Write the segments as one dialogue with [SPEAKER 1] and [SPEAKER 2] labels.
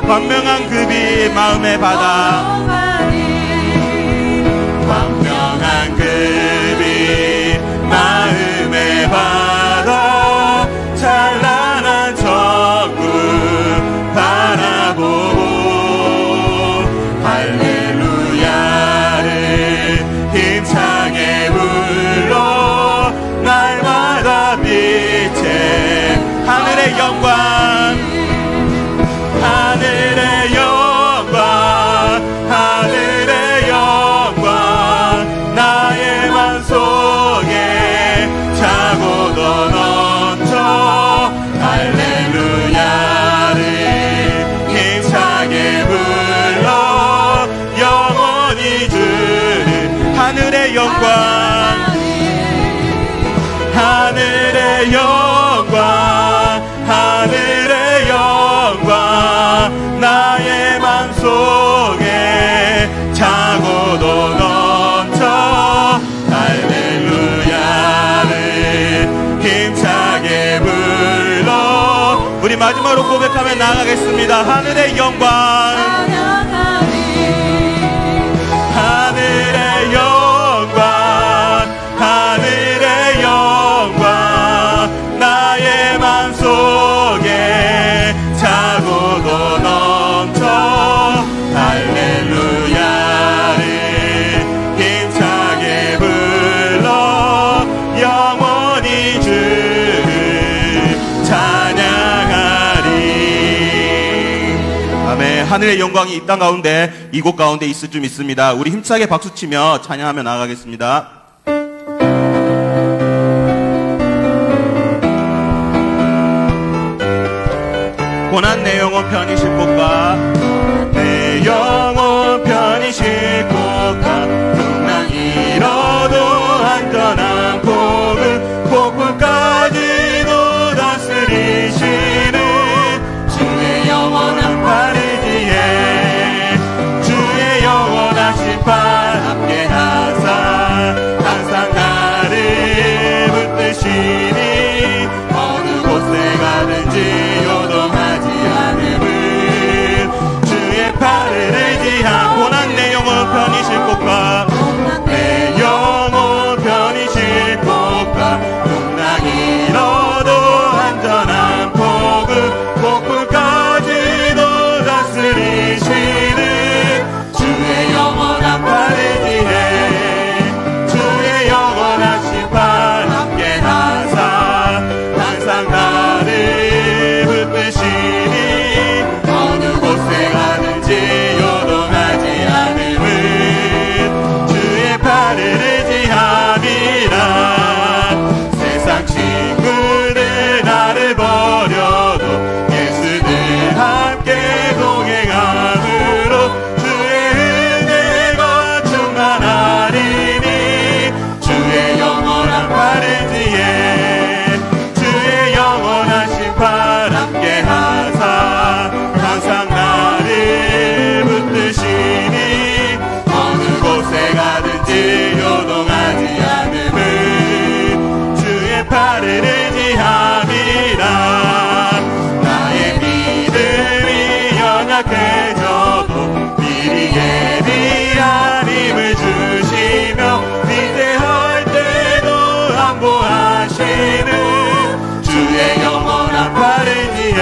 [SPEAKER 1] 광명한 급이 마음의 바다, 광명한 급이 마음의 바다, 찬란한 천국 바라보고 할렐루야를 힘차게 불러 날마다 빛에 하늘의 영광, 하늘의 영광, 하늘의 영광, 나의 맘 속에 차고도 넘쳐 할렐루야를 힘차게 불러 영원히 주는 하늘의 영광, 하늘의 영광, 하늘의 영광, 나의 맘속에 차고도 넘쳐 할렐루야를 힘차게 불러. 우리 마지막으로 고백하며 나아가겠습니다. 하늘의 영광, 하늘의 영광, 하늘의 영광, 나의 맘속에 차고도 넘쳐 할렐루야를 힘차게 불러 영원히 주를 찬양하리. 아멘. 하늘의 영광이 이 땅 가운데, 이곳 가운데 있을 줄 믿습니다. 우리 힘차게 박수치며 찬양하며 나아가겠습니다. 고난 내 영혼 편히 쉴 곳과, 내 영혼 편히 쉴 곳과, 풍랑 잃어도 안전한 복음, 폭풍까지도 다스리시는 주의 영원한 팔을 뒤에, 주의 영원하신 팔 함께 하사 항상 나를 붙드시니 어느 곳에 가든지 요동하지 않음은 주의 팔을 의지한 고난 내 영혼 편히 쉴 곳과, 내 영혼 편히 쉴 곳과, 풍랑 잃어도 안전한 복음, 폭풍까지도 다스리시는 주의 영원한 팔을 뒤에, 주의 영원하신 팔 함께 하사 항상 나를 붙드시니 어느 곳에 가든지 요동하지 않음은 주의 팔을 의지함이라. 세상 친구들 나를 버려도 예수들 함께 동행함으로 주의 은혜가 충만하리니 주의 영원한 팔을 뒤에, 주의 영원하신 팔 함께 하사 항상 나를 붙드시니 어느 곳에 가든지 요동하지 않음은 주의 팔을 의지함이라. 나의 믿음이 연약해져도 미리 예비한 힘을 주시며 위대할 때도 안보하시는 주의 영원한 팔을 뒤에,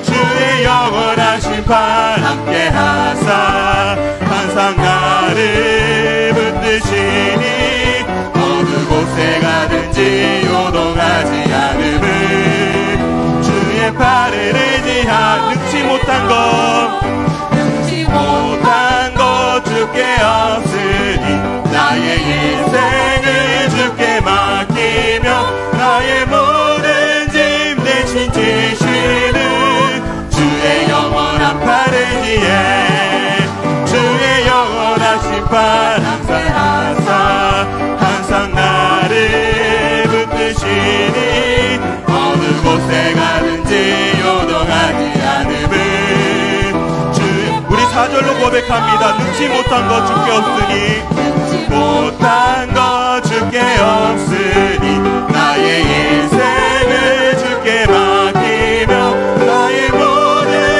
[SPEAKER 1] 주의 영원하신 팔 함께 하사 항상 나를 붙드시니 어느 곳에 가든지 요동하지 않음은 주의 팔을 의지한 능치 못한 것 주께 없으니 나의 인생을 주께 맡기며 나의 모든 짐 대신 지시는 주의 영원한 팔을 뒤에, 주의 영원하신 팔 함께 하사 항상 나를 붙드시니 어느 곳에 가든지 요동하지 않음은 우리 4절로 고백합니다. 능치 못한 것 주께 없으니, 못한 것 주께 없으니 나의 인생을 주께 맡기며 나의 모든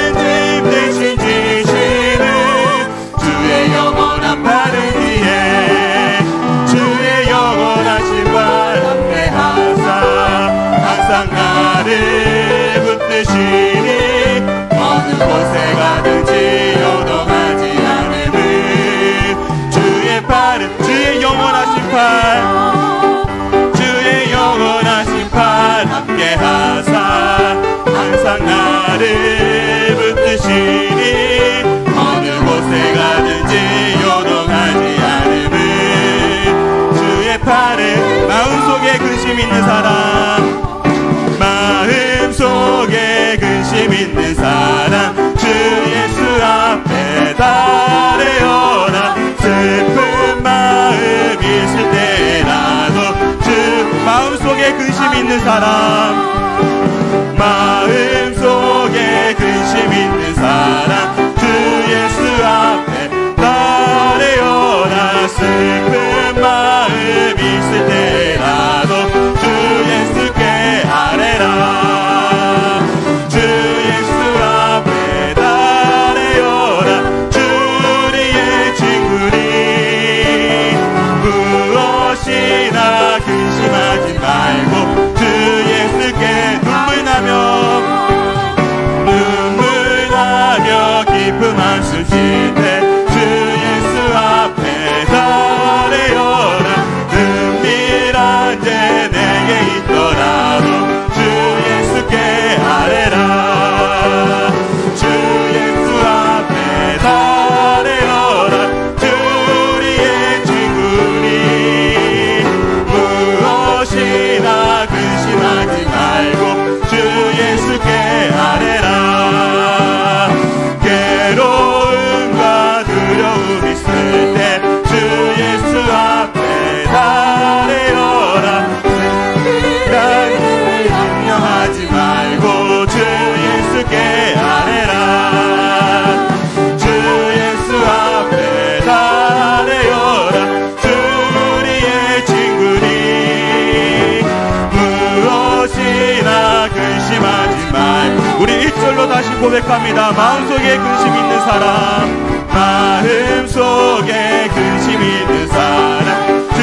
[SPEAKER 1] 항상 나를 붙드시니 어느 곳에 가든지 요동하지 않음을 주의 팔에 마음속에 근심 있는 사람 마음속에 근심 있는 사람 주 예수 앞에 달려라 슬픈 마음 있을 때라도 주 마음속에 근심 있는 사람 마음속에 근심 있는 사람 주 예수 앞에 달려라 슬픈 마음 있을 때라도 주 예수께 아뢰라 주 예수 앞에 달려라 주리의 친구니 무엇이나 근심하지 말고 주 예수께 눈물 나며 기쁨 한숨 쉴 때 주 예수 앞에 달려라 은밀한 죄 내게 있더라도 주 예수께 아뢰라 주 예수 앞에 달려라 주리의 친구니 무엇이나 근심하지 말고 주 예수께 아뢰라 괴로움과 두려움 있을 때 주 예수 앞에 달려라 염려하지 말고 주 예수께 아뢰라 주 예수 앞에 달려라 주리의 친구니 무엇이나 근심하지 말고 우리 1절로 다시 고백합니다. 마음속에 근심 있는 사람 마음속에 근심 있는 사람 주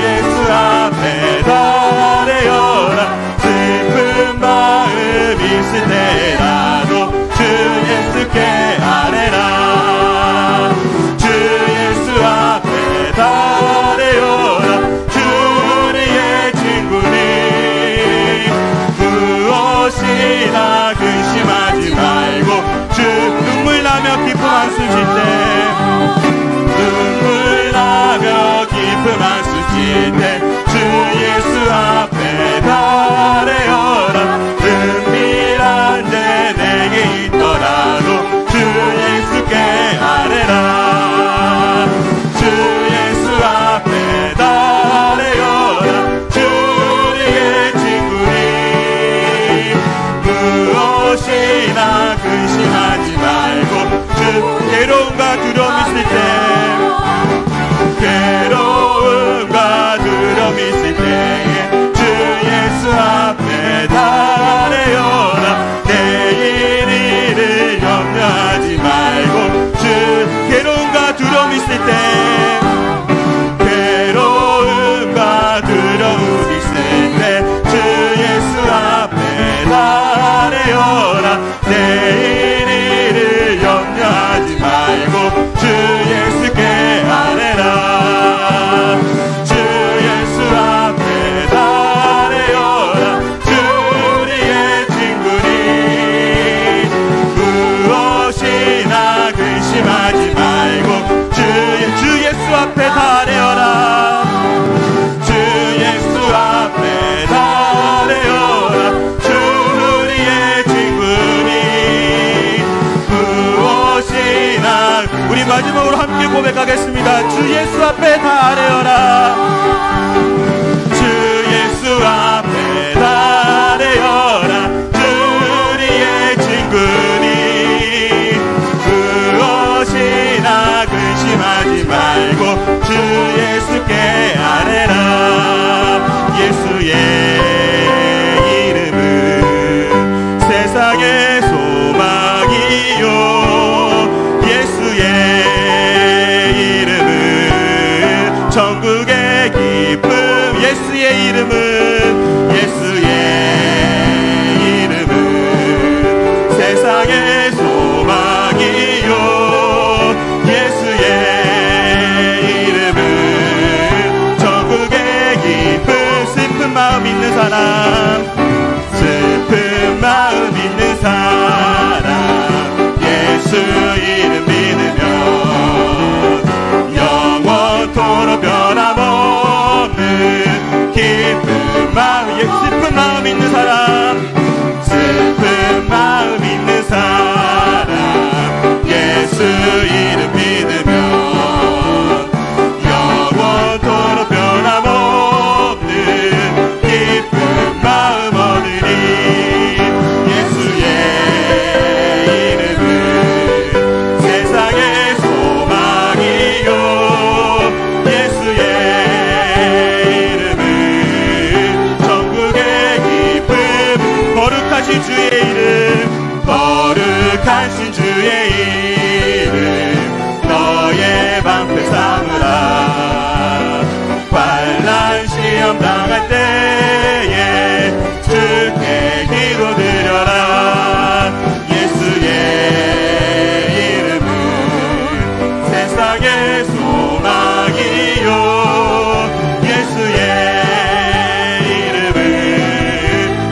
[SPEAKER 1] 예수 앞에 달려라 슬픈 마음 있을 때라도 주 예수께 아뢰라 주 예수 앞에 달려라 주리의 친구니 무엇이나 근심하지 말고 주 눈물 나며 기쁨 한숨 쉴 때 눈물 나며 기쁨 한숨 쉴 때 주 예수 앞에 달려라 은밀한 죄 내게 있더라도 주 예수께 아뢰라 주 예수 앞에 달려라 주리의 친구니 무엇이나 근심하지 말고 주 괴로움과 두려움 있을 때 괴로움과 두려움 있을 때에 주 예수 앞에 달려라 내일 일을 염려하지 말고 주 괴로움과 두려움 있을 때 괴로움과 두려움 있을 때 주 예수 앞에 달려라 내일 일을 염려하지 말고 주 예수께 아뢰라 주 예수 앞에 달려라 주리의 친구니 무엇이나 근심하지 말고 주 예수 앞에 달려라 주 예수 앞에 달려라 주리의 친구니 무엇이나 우리 마지막으로 함께 고백하겠습니다. 주 예수 앞에 달려라 주 예수 앞에 달려라 주리의 친구니 무엇이나 근심하지 말고 주 예수께 아뢰라 예수의 이름은 세상의 소망이요 예수의 이름은 천국의 기쁨 예수의 이름은 세상의 소망이요 예수의 이름은 천국의 기쁨 슬픈 마음 있는 사람 슬픈 마음 있는 사람 거룩하신 주의 이름 너의 방패 삼으라. 환난 시험 당할 때에 주께 기도드려라. 예수의 이름은 세상의 소망이요 예수의 이름은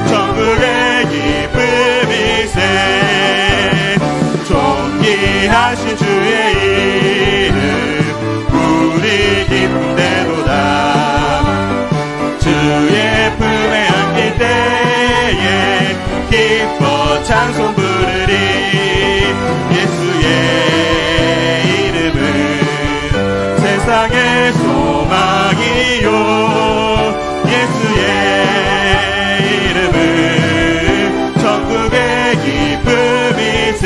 [SPEAKER 1] 천국의 기쁨이세. 존귀하신 주의 이름 우리 기쁨대로다. 주의 품에 안길 때에 기뻐 찬송 부르리. 예수의 이름은 세상의 소망이요 예수의 이름은 천국의 기쁨이세.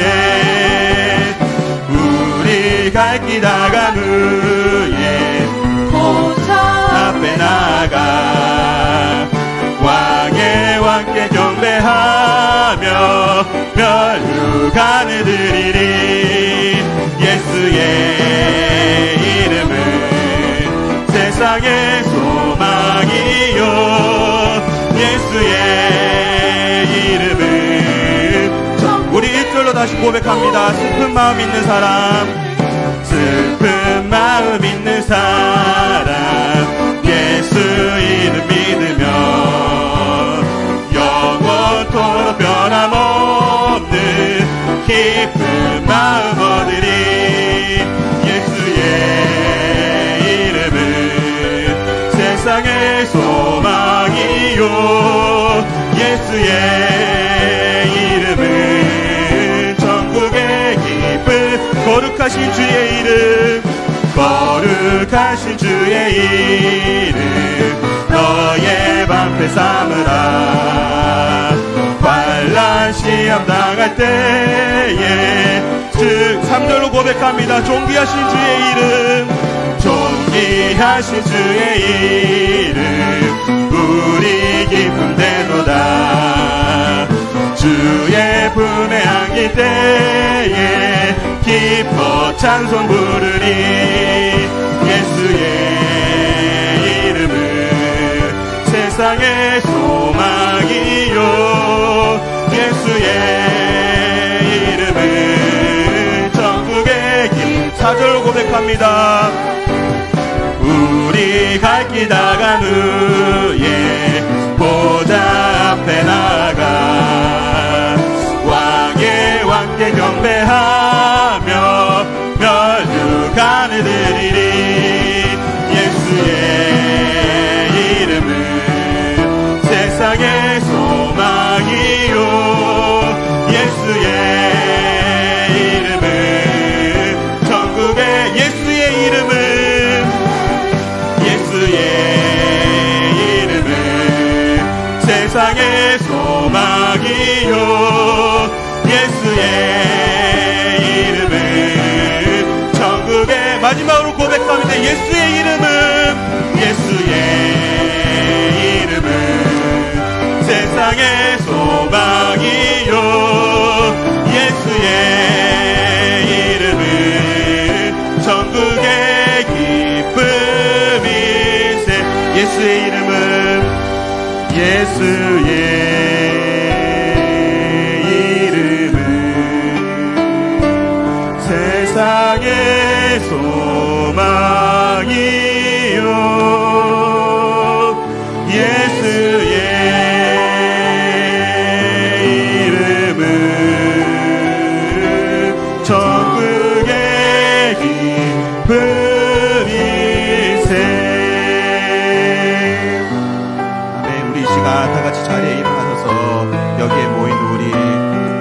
[SPEAKER 1] 우리 갈 길 다간 후에 앞에 나가 왕의 왕께 경배하며 멸류관을 드리리. 예수의 이름은 세상의 소망이요 예수의 이름은 우리 1절로 다시 고백합니다. 슬픈 마음 있는 사람, 슬픈 마음 있는 사람 예수 이름 믿으며 영원토록 변함없는 기쁜 마음 얻으리. 예수의 이름은 세상의 소망이요 예수의 이름은 천국의 기쁨. 거룩하신 주의 이름 거룩하신 주의 이름 너의 방패 삼으라. 환난 시험 당할 때에 3절로 고백합니다. 존귀하신 주의 이름 존귀하신 주의 이름 우리 기쁨대로다. 주의 품에 안길 때에 기뻐 찬송 부르리. 예수의 이름은 세상의 소망이요 예수의 이름은 천국의 길. 4절로 고백합니다. 우리 갈 길 다간 후에 보좌 앞에 나가 왕의 왕께 경배하며 멸류관을 드리리. 예수의 이름은 세상의 소망이요 예수의 이름은 천국의 예수의 이름은 세상의 소망이요 예수의 이름은 천국의 마지막으로 고백합니다. 예수의 이름은 세상의 소망이요 예수의 이름은 천국의 기쁨이세. 예수의 이름은 예수의 이름은 세상의 소망이요 예수의 이름은 천국의 기쁨이세. 다 같이 자리에 일어나셔서 여기에 모인 우리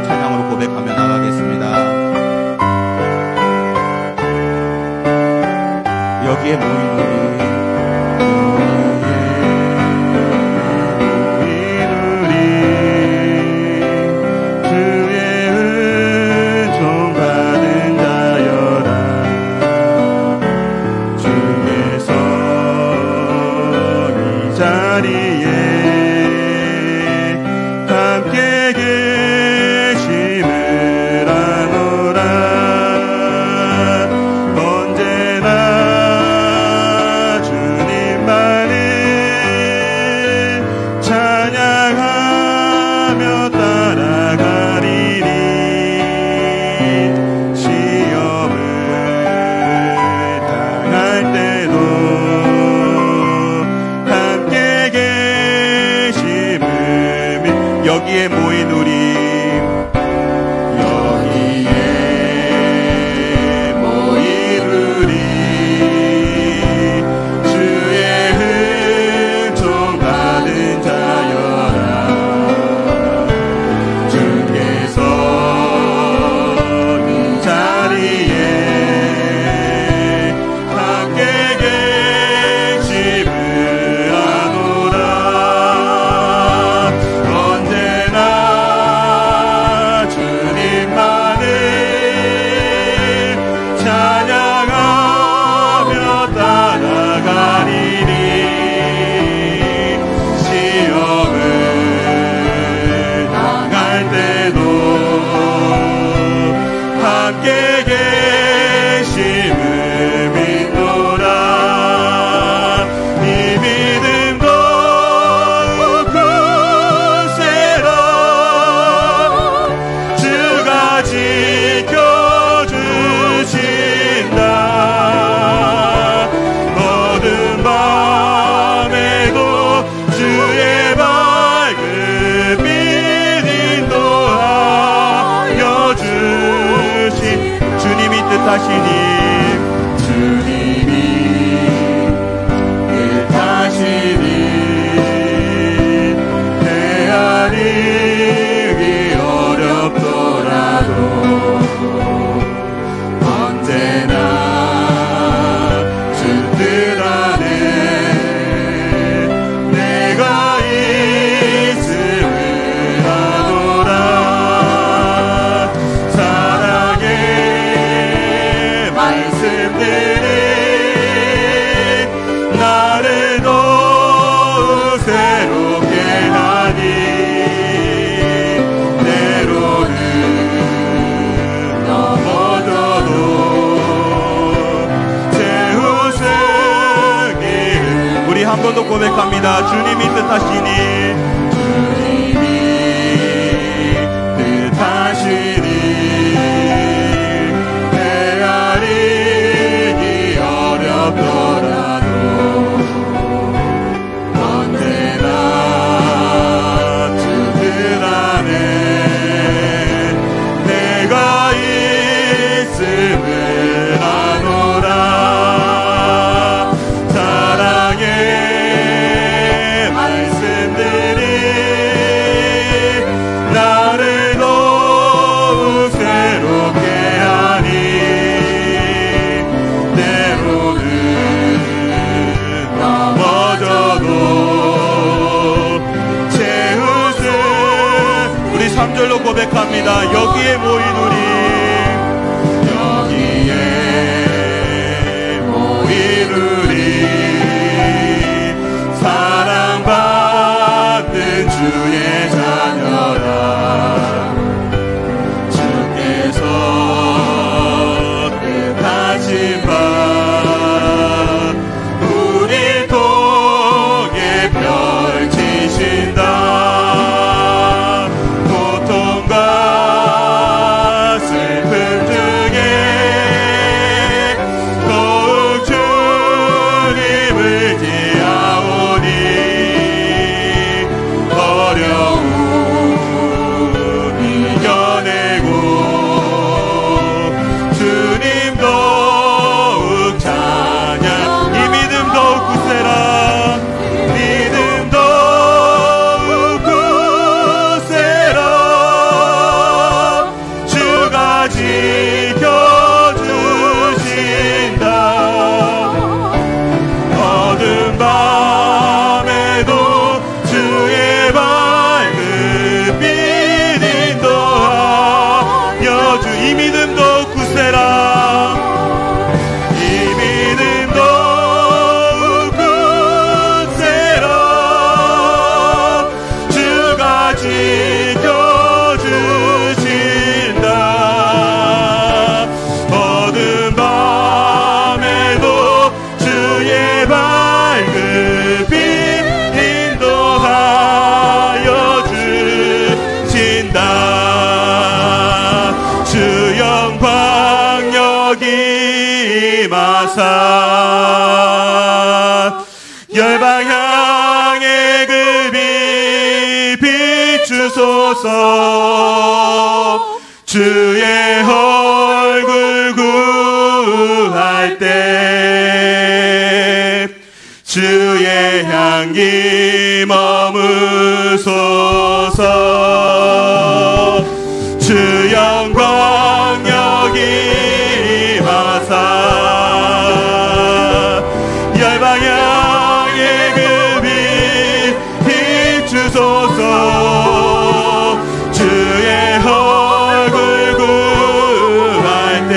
[SPEAKER 1] 찬양으로 고백하며 나가겠습니다. 여기에 모인 우리 주의 은총 받은 자여라. 주께서 이 자리에 함께 계심을 뜻하시니 주님이 뜻하시니 헤아리기 어렵더라도 언제나 주 뜻 안에 내가 있음을 아노라. 사랑의 말씀들이 나를 더욱 새롭게 하니 때로는 넘어져도 채우신 이름. 우리 한 번 더 고백합니다. 주님이 뜻하시니 주님이 뜻하시니 헤아리기 어렵더라도 언제나 주 뜻 안에 내가 있음을 아노라. 사랑의 말씀들이 나를 더욱 새롭게 하니 때로는 넘어져도 채우신. 우리 3절로 고백합니다. 여기에 모인 우리 여기에 모인 우리 사랑받는 주의 자녀라. 주께서 뜻하신 바 우리 통해 펼치신다. 고통과 슬픔 중에 더욱 주님을 지아오니 어려움 이겨내고 주님 더욱 찬양. 이 믿음 더욱 굳세라. 믿음 더욱 굳세라. 주가 지켜주신다. 어두운 밤에도 주의 밝은 빛 인도하여 주. 이 믿음 더욱 굳세라. 이 믿음 더욱 굳세라. 주가 지켜주신다. 어두운 밤에도 주의 밝은 빛 인도하여 주신다. 주 영광 여기 임하사 열방 향해 그 빛 비추소서. 주의 얼굴 구할 때 주의 향기 머무소서. 주 영광 여기 임하사 열방 향해 그 빛 비추소서. 주의 얼굴 구할 때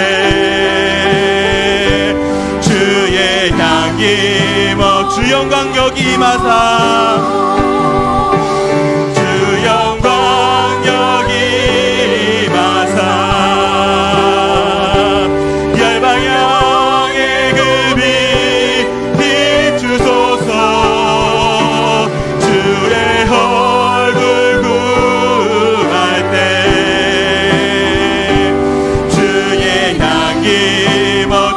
[SPEAKER 1] 주의 향기 주 영광 여기 임하사 주 영광 여기 임하사 열방 향해 그 빛 비추소서. 주의 얼굴 구할 때 주의 향기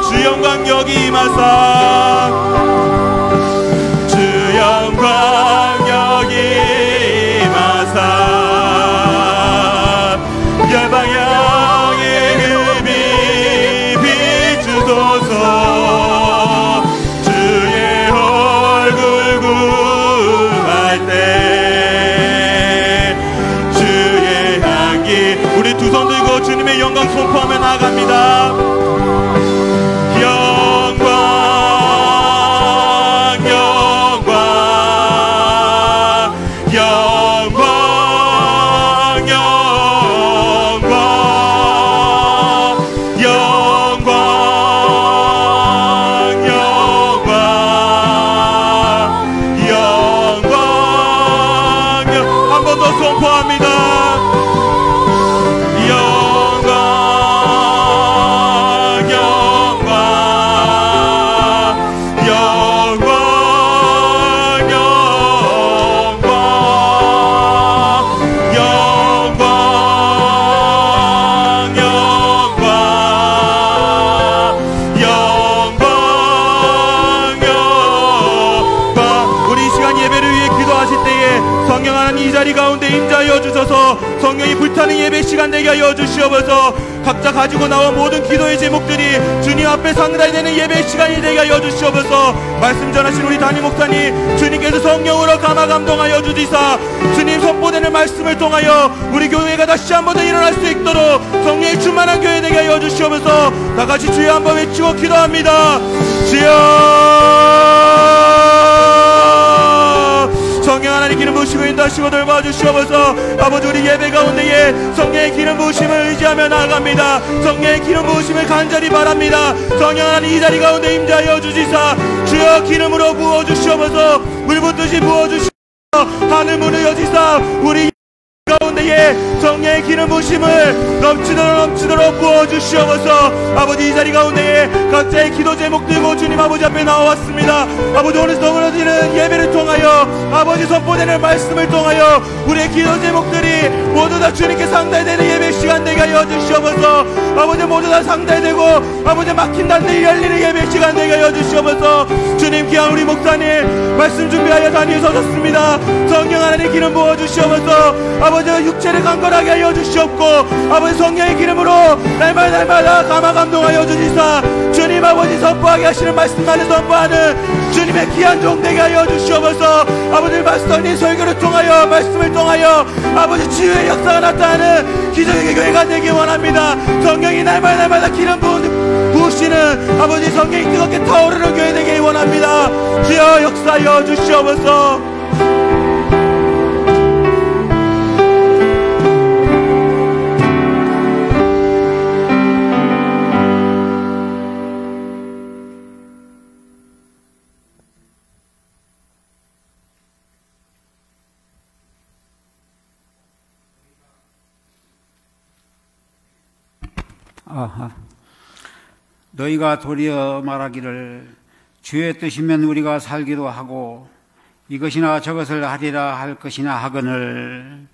[SPEAKER 1] 주 영광 여기 임하사 열방 향해 그 빛 선포하며 나아갑니다. 영광 영광 영광 영광 영광 영광 영광 한 번 더 선포합니다. 이 자리 가운데 임자하여 주셔서 성령이 불타는 예배 시간 되게 하여 주시옵소서. 각자 가지고 나온 모든 기도의 제목들이 주님 앞에 상달되는 예배 시간이 되게 하여 주시옵소서. 말씀 전하신 우리 담임 목사님 주님께서 성령으로 감화 감동하여 주시사 주님 선포되는 말씀을 통하여 우리 교회가 다시 한 번 더 일어날 수 있도록 성령의 충만한 교회 되게 하여 주시옵소서. 다같이 주여 한번 외치고 기도합니다. 주여 성령 하나님 기름 부으시고 인도하시고 돌봐주시옵소서. 아버지 우리 예배 가운데에 성령의 기름 부으심을 의지하며 나아갑니다. 성령의 기름 부으심을 간절히 바랍니다. 성령 하나님 이 자리 가운데 임재하여 주시사 주여 기름으로 부어주시옵소서. 물 붓듯이 부어주시옵소서. 하늘 문을 여시사 우리 가운데에 성령의 기름 부으심을 넘치도록 부어주시옵소서. 아버지 이 자리 가운데에 각자의 기도 제목 들고 주님 아버지 앞에 나왔습니다. 아버지 오늘 더불어지는 예배를 통하여 아버지 선포되는 말씀을 통하여 우리의 기도 제목들이 모두 다 주님께 상달되는 예배 시간 되게 하여 주시옵소서. 아버지 모두 다 상달되고 아버지 막힌 단들이 열리는 예배 시간 되게 하여 주시옵소서. 주님 귀한 우리 목사님 말씀 준비하여 단위에 서셨습니다. 성령 하나님 기름 부어주시옵소서. 아버지 육체를 강건하게 하여 주시옵고 아버지 성령의 기름으로 날마다 감화 감동하여 주시사 주님 아버지 선포하게 하시는 말씀만을 선포하는 주님의 귀한 종 되게 하여 주시옵소서. 아버지 말씀이 설교를 통하여 말씀을 통하여 아버지 치유의 역사가 나타나는 기적의 교회가 되기 원합니다. 성령이 날마다 기름 부으시는 아버지 성령이 뜨겁게 타오르는 교회 되기 원합니다. 주여 역사하여 주시옵소서.
[SPEAKER 2] 너희가 도리어 말하기를 주의 뜻이면 우리가 살기도 하고 이것이나 저것을 하리라 할 것이나 하거늘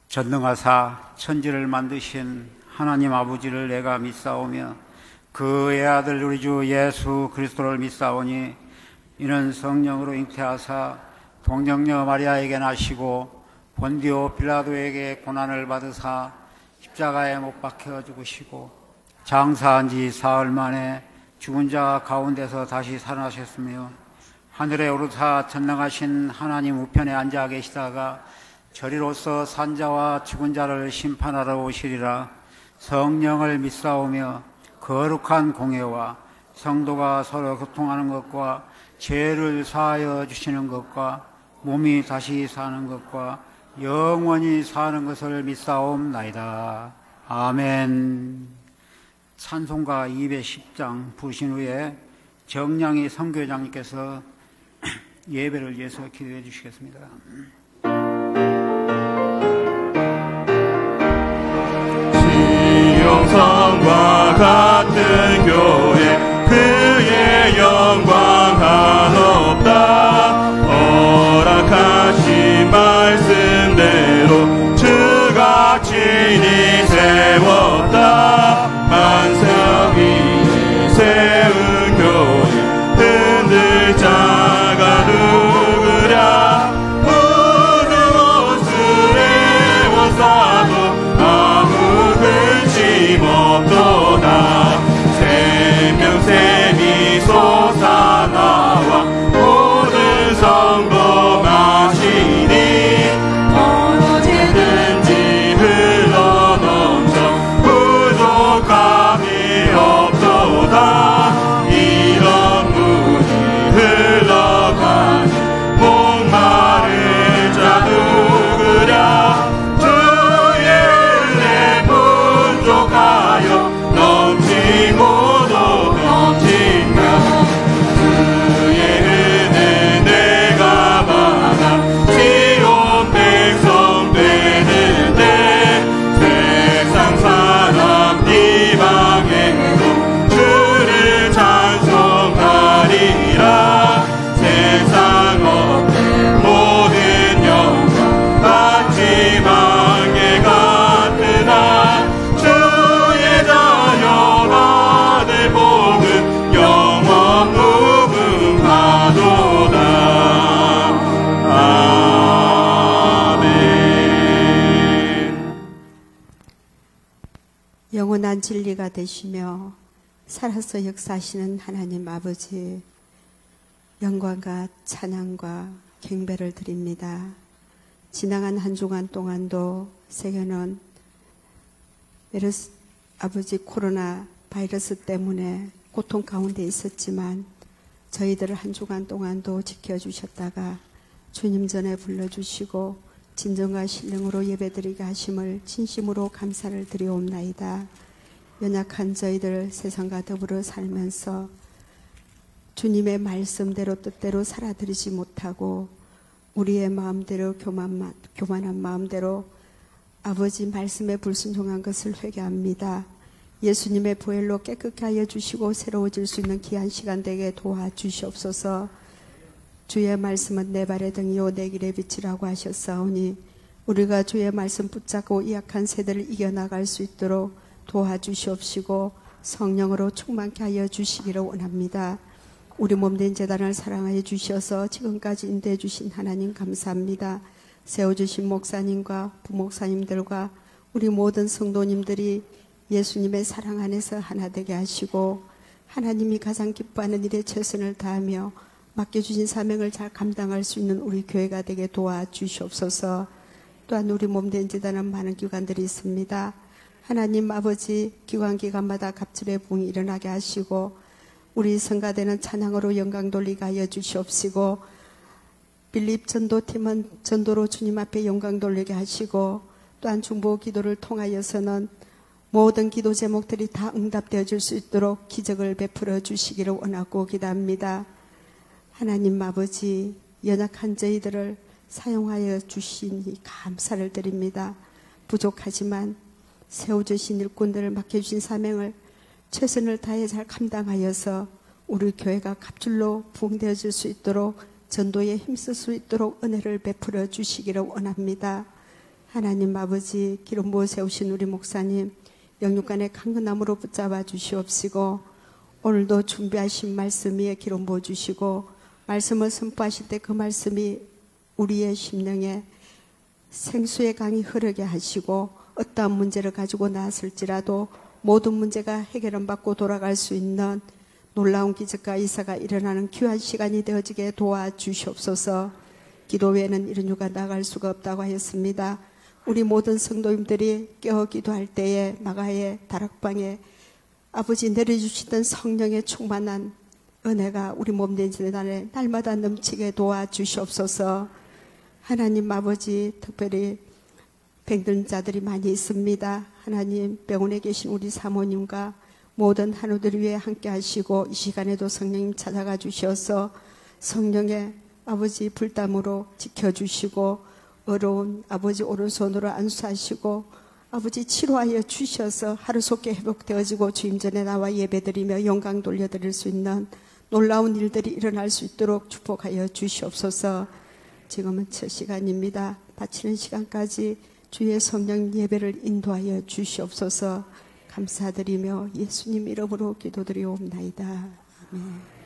[SPEAKER 2] 전능하사 천지를 만드신 하나님 아버지를 내가 믿사오며 그의 아들 우리 주 예수 그리스도를 믿사오니 이는 성령으로 잉태하사 동정녀 마리아에게 나시고 본디오 빌라도에게 고난을 받으사 십자가에 못 박혀 죽으시고 장사한 지 사흘 만에 죽은 자 가운데서 다시 살아나셨으며 하늘에 오르사 전능하신 하나님 우편에 앉아 계시다가 저리로서 산자와 죽은 자를 심판하러 오시리라. 성령을 믿사오며 거룩한 공회와 성도가 서로 교통하는 것과 죄를 사하여 주시는 것과 몸이 다시 사는 것과 영원히 사는 것을 믿사옵나이다. 아멘. 찬송가 210장 부르신 후에 정량희 선교장님께서 예배를 위해서 기도해 주시겠습니다.
[SPEAKER 1] 영성과 세운 교회 흔들 자가 누구랴. 푸른 옷을 애워싸도 아무 근심 없도다. 생명샘이 솟아나와 모든 성도 마시니 언제든지 흘러넘쳐 부족함이 없도다. 이런 물이 흘러가니 목마를 자 누구랴. 주의 은혜 풍족하여 넘치고도 넘치며 주의 은혜 내가 받아 지온 백성 되는데 세상 사람 이방에도 주를 찬송하리라. 세상 없는 모든 영광 마지막 에 같으나 주의 자녀 받을 복은 영원 무궁하도다. 아멘.
[SPEAKER 3] 영원한 진리가 되시며 살아서 역사하시는 하나님 아버지, 영광과 찬양과 경배를 드립니다. 지나간 한 주간 동안도 세계는 아버지 코로나 바이러스 때문에 고통 가운데 있었지만 저희들을 한 주간 동안도 지켜주셨다가 주님 전에 불러주시고 진정과 신령으로 예배드리게 하심을 진심으로 감사를 드리옵나이다. 연약한 저희들 세상과 더불어 살면서 주님의 말씀대로 뜻대로 살아드리지 못하고 우리의 마음대로 교만한 마음대로 아버지 말씀에 불순종한 것을 회개합니다. 예수님의 보혈로 깨끗게 하여 주시고 새로워질 수 있는 귀한 시간 되게 도와주시옵소서. 주의 말씀은 내 발의 등이요 내 길의 빛이라고 하셨사오니 우리가 주의 말씀 붙잡고 이 약한 세대를 이겨나갈 수 있도록 도와주시옵시고 성령으로 충만케 하여 주시기를 원합니다. 우리 몸된 재단을 사랑하여 주셔서 지금까지 인도해 주신 하나님 감사합니다. 세워주신 목사님과 부목사님들과 우리 모든 성도님들이 예수님의 사랑 안에서 하나 되게 하시고 하나님이 가장 기뻐하는 일에 최선을 다하며 맡겨주신 사명을 잘 감당할 수 있는 우리 교회가 되게 도와주시옵소서. 또한 우리 몸된 재단은 많은 기관들이 있습니다. 하나님 아버지 기관마다 갑절의 부흥이 일어나게 하시고 우리 성가대는 찬양으로 영광 돌리게 하여 주시옵시고 빌립 전도팀은 전도로 주님 앞에 영광 돌리게 하시고 또한 중보 기도를 통하여서는 모든 기도 제목들이 다 응답되어질 수 있도록 기적을 베풀어 주시기를 원하고 기도합니다. 하나님 아버지 연약한 저희들을 사용하여 주시니 감사를 드립니다. 부족하지만 세워주신 일꾼들을 맡겨주신 사명을 최선을 다해 잘 감당하여서 우리 교회가 갑줄로 부흥되어질 수 있도록 전도에 힘쓸 수 있도록 은혜를 베풀어 주시기를 원합니다. 하나님 아버지 기름 부어 세우신 우리 목사님 영육간의 강건함으로 붙잡아 주시옵시고 오늘도 준비하신 말씀 위에 기름 부어 주시고 말씀을 선포하실 때 그 말씀이 우리의 심령에 생수의 강이 흐르게 하시고 어떠한 문제를 가지고 나왔을지라도 모든 문제가 해결을 받고 돌아갈 수 있는 놀라운 기적과 이사가 일어나는 귀한 시간이 되어지게 도와주시옵소서. 기도 외에는 이런 유가 나갈 수가 없다고 하였습니다. 우리 모든 성도님들이 깨어 기도할 때에 마가의 다락방에 아버지 내려주시던 성령의 충만한 은혜가 우리 몸된 재단에 날마다 넘치게 도와주시옵소서. 하나님 아버지 특별히 병든 자들이 많이 있습니다. 하나님 병원에 계신 우리 사모님과 모든 한우들 위해 함께 하시고 이 시간에도 성령님 찾아가 주셔서 성령의 아버지 불담으로 지켜주시고 어려운 아버지 오른손으로 안수하시고 아버지 치료하여 주셔서 하루속히 회복되어지고 주임 전에 나와 예배드리며 영광 돌려드릴 수 있는 놀라운 일들이 일어날 수 있도록 축복하여 주시옵소서. 지금은 첫 시간입니다. 바치는 시간까지 주의 성령 예배를 인도하여 주시옵소서. 감사드리며 예수님 이름으로 기도드리옵나이다. 아멘.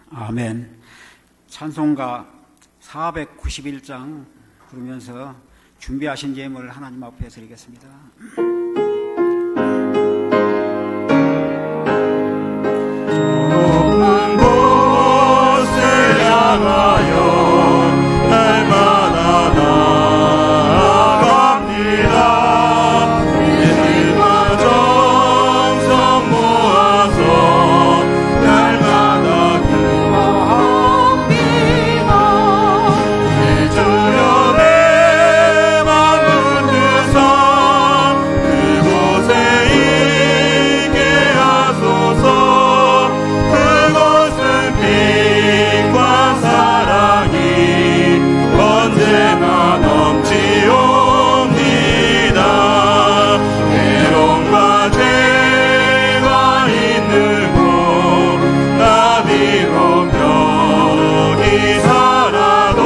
[SPEAKER 2] 아멘. 찬송가 491장 부르면서 준비하신 예물을 하나님 앞에 드리겠습니다.
[SPEAKER 1] 높은 곳을 향하여 날마다 나아갑니다. 믿음과 정성 모아서 날마다 기도합니다. 내 주여 내 맘 붙드사 그곳에 있게 하소서. 그곳은 빛과 사랑이 언제나 넘치옵니다. 괴로움과 죄가 있는 곳 나비로 벽이 살아도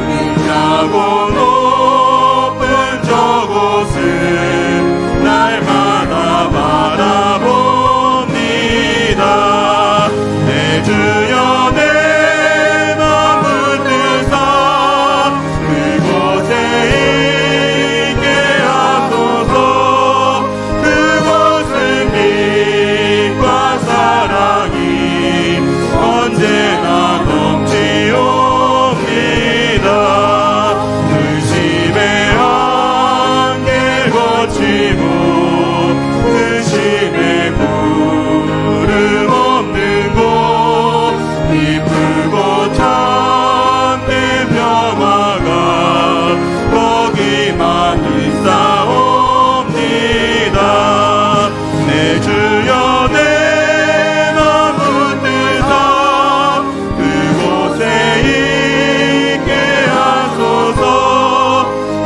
[SPEAKER 1] 빛나고 높은 저곳을 날마다 바라봅니다. 내 주여 내 맘을 뜨사 그곳에 있게 하소서. 그곳은 빛과 사랑이 언제나 넘치옵니다. 의심의 안개 거치고 의심의 구름 없는 곳 이쁘고 참된 평화가 거기만 있사옵니다. 내 주여 내 맘 붙드사 그곳에 있게 하소서.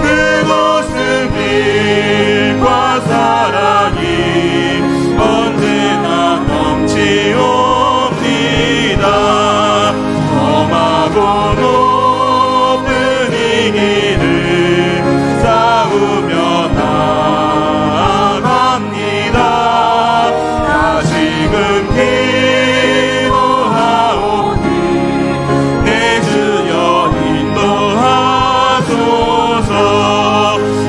[SPEAKER 1] 그곳은 빛과 사랑이 언제나 넘치옵니다. 험하고 높은 이 길을 싸우며 나아갑니다. 다시금 기도하오니 내 주여 인도하소서.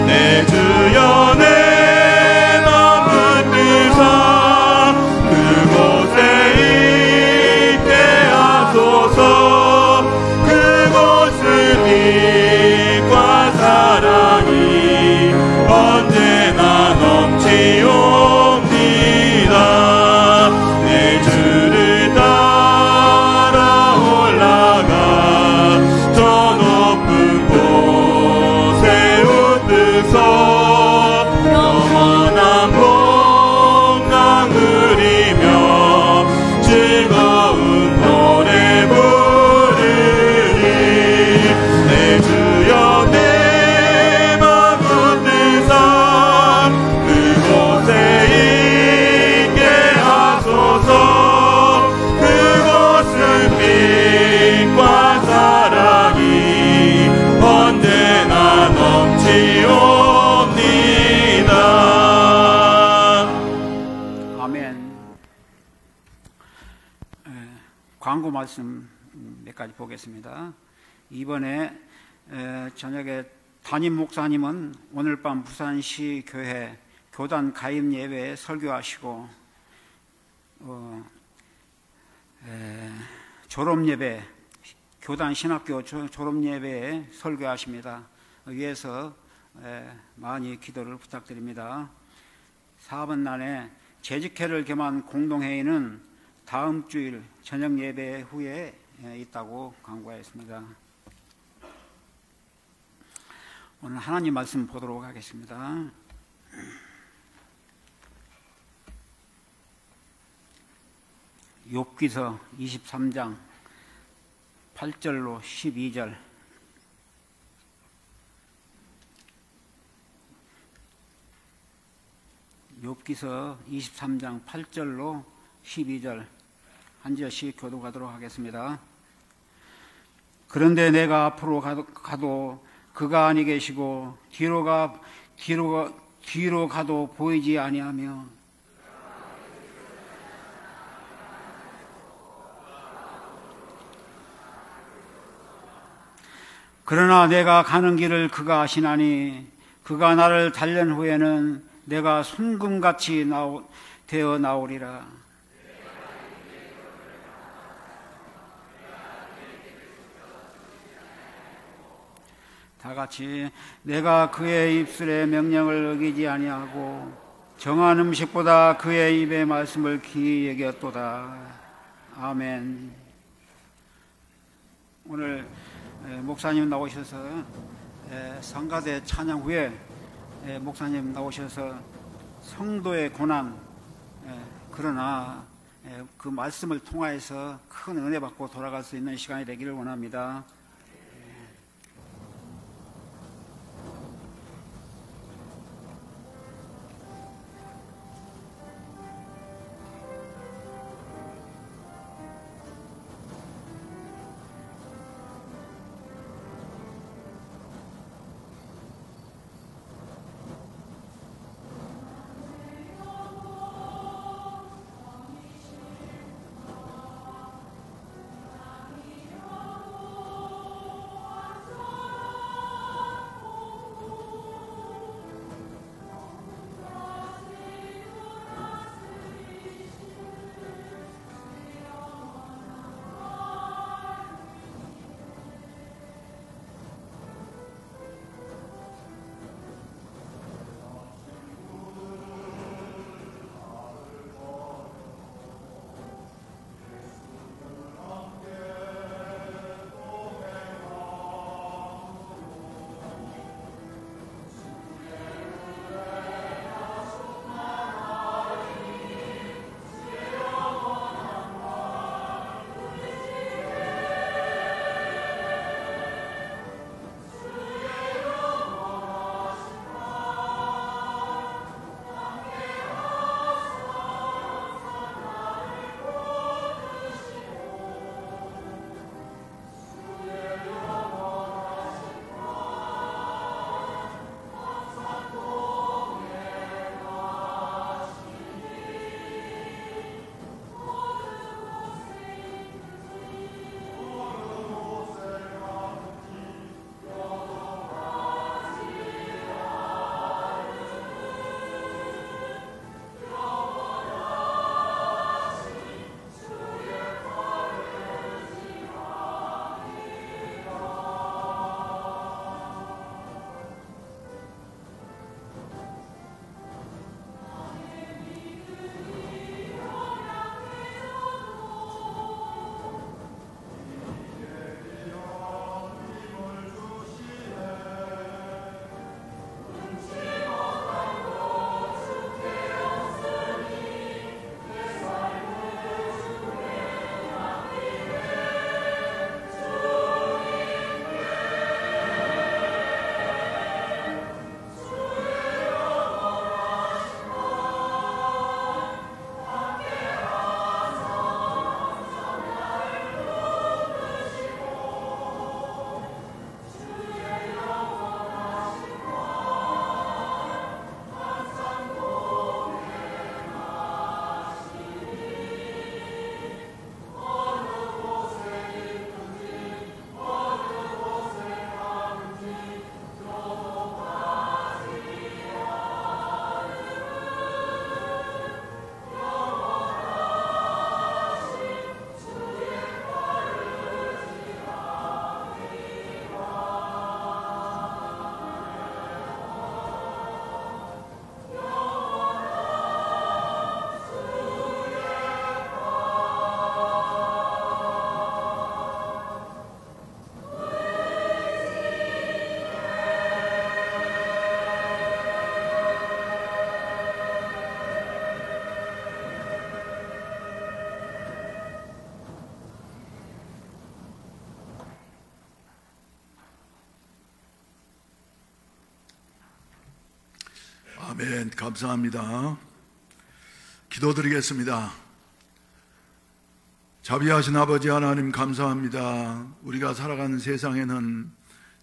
[SPEAKER 1] 내 주여 내 맘 붙드사 그곳에 있게 하소서. 그곳은 빛과 사랑이 언제나 넘치옵니다. 내 주를 따라 올라가 저 높은 곳에 웃으소. 영원한 복강 누리며 즐거운 노래 부르리. 내 주여 내 맘 붙드사 그곳에 있게 하소서. 그곳은 빛과 사랑이 언제나 넘치옵니다.
[SPEAKER 2] 아멘. 광고 말씀 몇 가지 보겠습니다. 이번에 저녁에 담임 목사님은 오늘 밤 부산시 교회 교단 가입 예배에 설교하시고 졸업 예배 교단 신학교 졸업 예배에 설교하십니다. 위에서 많이 기도를 부탁드립니다. 4번 난에 재직회를 겸한 공동회의는 다음 주일 저녁 예배 후에 있다고 광고하였습니다. 오늘 하나님 말씀 보도록 하겠습니다. 욥기서 23장 8절로 12절. 욥기서 23장 8절로 12절 한 절씩 교독하도록 하겠습니다. 그런데 내가 앞으로 가도 그가 아니 계시고 뒤로 가도 보이지 아니하며 그러나 내가 가는 길을 그가 아시나니 그가 나를 달랜 후에는 내가 순금같이 되어 나오리라. 다 같이 내가 그의 입술의 명령을 어기지 아니하고 정한 음식보다 그의 입의 말씀을 귀히 여겼도다. 아멘. 오늘 목사님 나오셔서 성가대 찬양 후에 목사님 나오셔서 성도의 고난, 그러나 그 말씀을 통하여서 큰 은혜 받고 돌아갈 수 있는 시간이 되기를 원합니다.
[SPEAKER 4] 아멘. 감사합니다. 기도드리겠습니다. 자비하신 아버지 하나님 감사합니다. 우리가 살아가는 세상에는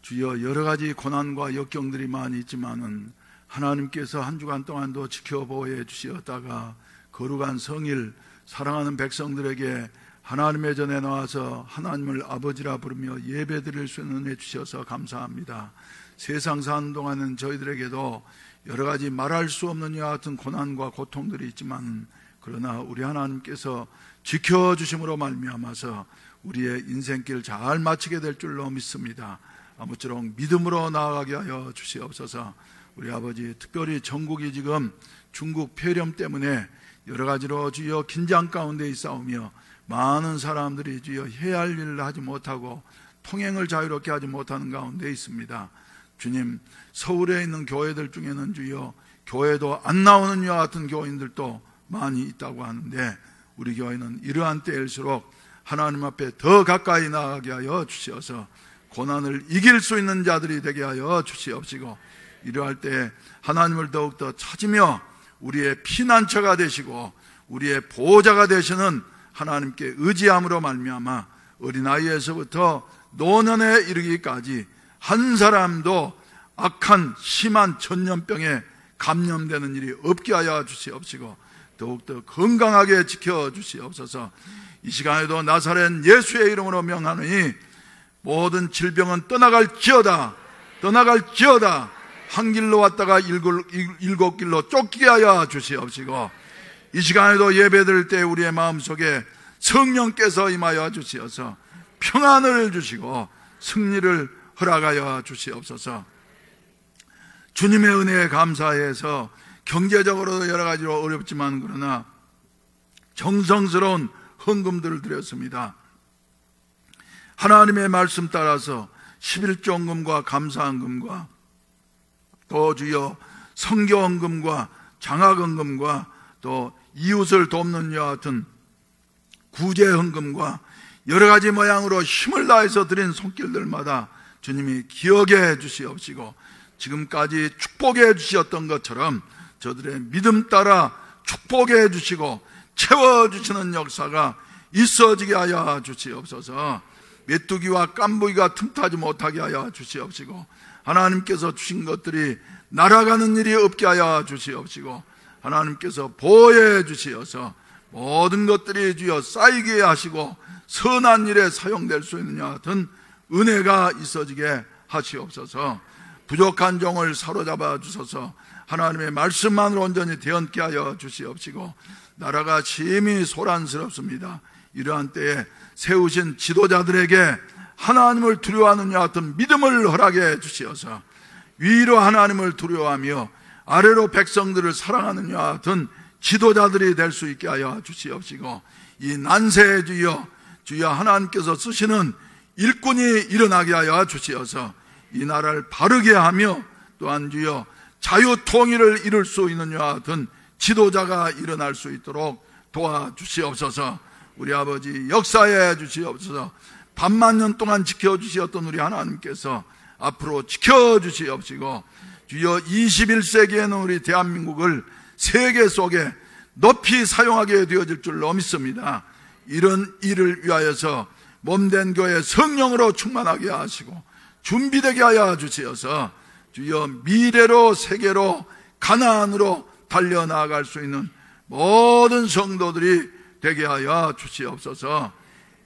[SPEAKER 4] 주여 여러 가지 고난과 역경들이 많이 있지만은 하나님께서 한 주간 동안도 지켜보호해 주시었다가 거룩한 성일 사랑하는 백성들에게 하나님의 전에 나와서 하나님을 아버지라 부르며 예배드릴 수 있는 은혜 주셔서 감사합니다. 세상 사는 동안은 저희들에게도 여러 가지 말할 수 없는 이와 같은 고난과 고통들이 있지만 그러나 우리 하나님께서 지켜주심으로 말미암아서 우리의 인생길 잘 마치게 될 줄로 믿습니다. 아무쪼록 믿음으로 나아가게 하여 주시옵소서. 우리 아버지 특별히 전국이 지금 중국 폐렴 때문에 여러 가지로 주여 긴장 가운데 있사오며 많은 사람들이 주여 해야 할 일을 하지 못하고 통행을 자유롭게 하지 못하는 가운데 있습니다. 주님, 서울에 있는 교회들 중에는 주여 교회도 안 나오는 이와 같은 교인들도 많이 있다고 하는데 우리 교회는 이러한 때일수록 하나님 앞에 더 가까이 나아가게 하여 주시어서 고난을 이길 수 있는 자들이 되게 하여 주시옵시고 이러할 때 하나님을 더욱더 찾으며 우리의 피난처가 되시고 우리의 보호자가 되시는 하나님께 의지함으로 말미암아 어린아이에서부터 노년에 이르기까지 한 사람도 악한 심한 전염병에 감염되는 일이 없게 하여 주시옵시고 더욱더 건강하게 지켜주시옵소서. 이 시간에도 나사렛 예수의 이름으로 명하노니 모든 질병은 떠나갈지어다 떠나갈지어다. 한 길로 왔다가 일곱 길로 쫓기게 하여 주시옵시고 이 시간에도 예배드릴 때 우리의 마음속에 성령께서 임하여 주시어서 평안을 주시고 승리를 허락하여 주시옵소서. 주님의 은혜에 감사해서 경제적으로 여러 가지로 어렵지만 그러나 정성스러운 헌금들을 드렸습니다. 하나님의 말씀 따라서 11조헌금과 감사헌금과 또 주여 성교헌금과 장학헌금과 또 이웃을 돕는 이와 같은 구제헌금과 여러 가지 모양으로 힘을 다해서 드린 손길들마다 주님이 기억해 주시옵시고 지금까지 축복해 주셨던 것처럼 저들의 믿음 따라 축복해 주시고 채워주시는 역사가 있어지게 하여 주시옵소서. 메뚜기와 깐부기가 틈타지 못하게 하여 주시옵시고 하나님께서 주신 것들이 날아가는 일이 없게 하여 주시옵시고 하나님께서 보호해 주시어서 모든 것들이 주여 쌓이게 하시고 선한 일에 사용될 수 있는 같은 은혜가 있어지게 하시옵소서. 부족한 종을 사로잡아 주셔서 하나님의 말씀만으로 온전히 되얹게 하여 주시옵시고 나라가 심히 소란스럽습니다. 이러한 때에 세우신 지도자들에게 하나님을 두려워하는 이와 같은 믿음을 허락해 주시어서 위로 하나님을 두려워하며 아래로 백성들을 사랑하는 이와 같은 지도자들이 될 수 있게 하여 주시옵시고 이 난세에 주여 하나님께서 쓰시는 일꾼이 일어나게 하여 주시어서 이 나라를 바르게 하며 또한 주여 자유통일을 이룰 수 있는 이와 같은 지도자가 일어날 수 있도록 도와주시옵소서. 우리 아버지 역사해 주시옵소서. 반만년 동안 지켜주시었던 우리 하나님께서 앞으로 지켜주시옵시고 주여 21세기에는 우리 대한민국을 세계 속에 높이 사용하게 되어질 줄로 믿습니다. 이런 일을 위하여서 몸된 교회 성령으로 충만하게 하시고 준비되게 하여 주시어서 주여 미래로 세계로 가나안으로 달려나갈 수 있는 모든 성도들이 되게 하여 주시옵소서.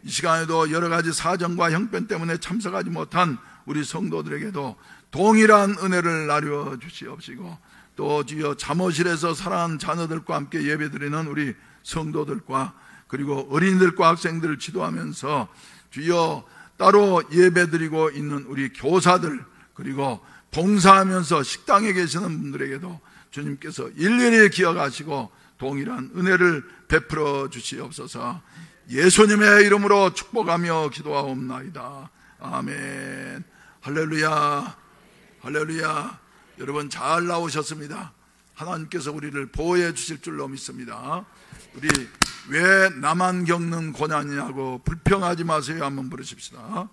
[SPEAKER 4] 이 시간에도 여러 가지 사정과 형편 때문에 참석하지 못한 우리 성도들에게도 동일한 은혜를 나누어 주시옵시고 또 주여 잠옷실에서 사랑하는 자녀들과 함께 예배드리는 우리 성도들과 그리고 어린이들과 학생들을 지도하면서 주여 따로 예배드리고 있는 우리 교사들 그리고 봉사하면서 식당에 계시는 분들에게도 주님께서 일일이 기억하시고 동일한 은혜를 베풀어 주시옵소서. 예수님의 이름으로 축복하며 기도하옵나이다. 아멘. 할렐루야. 할렐루야. 여러분 잘 나오셨습니다. 하나님께서 우리를 보호해 주실 줄로 믿습니다. 우리 왜 나만 겪는 고난이냐고 불평하지 마세요 한번 부르십시다.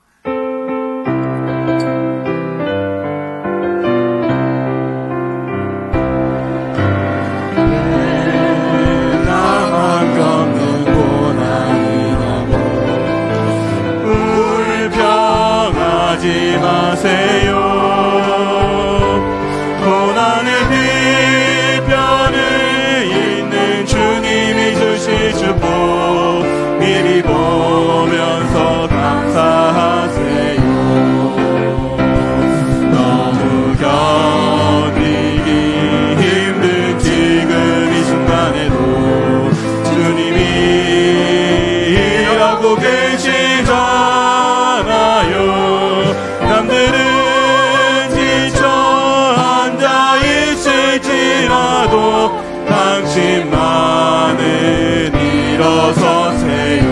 [SPEAKER 1] 당신만은 일어서세요.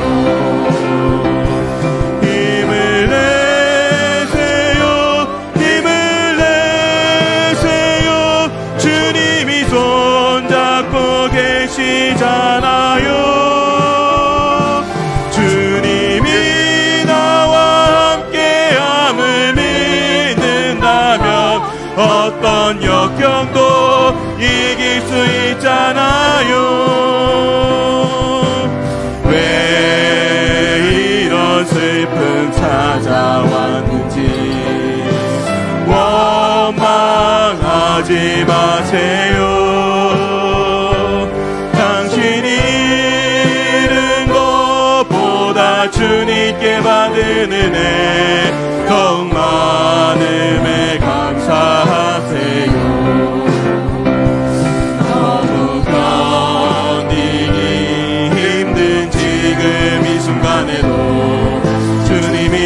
[SPEAKER 1] 힘을 내세요. 힘을 내세요. 주님이 손잡고 계시잖아요. 주님이 나와 함께함을 믿는다면 어떤 역경도 이길 수 있잖아요. 왜 이런 슬픔 찾아왔는지 원망하지 마세요. 당신이 잃은 것보다 주님께 받은 은혜 더욱 많음에 감사하세요. 너무 견디기 힘든 지금 이 순간에도 주님이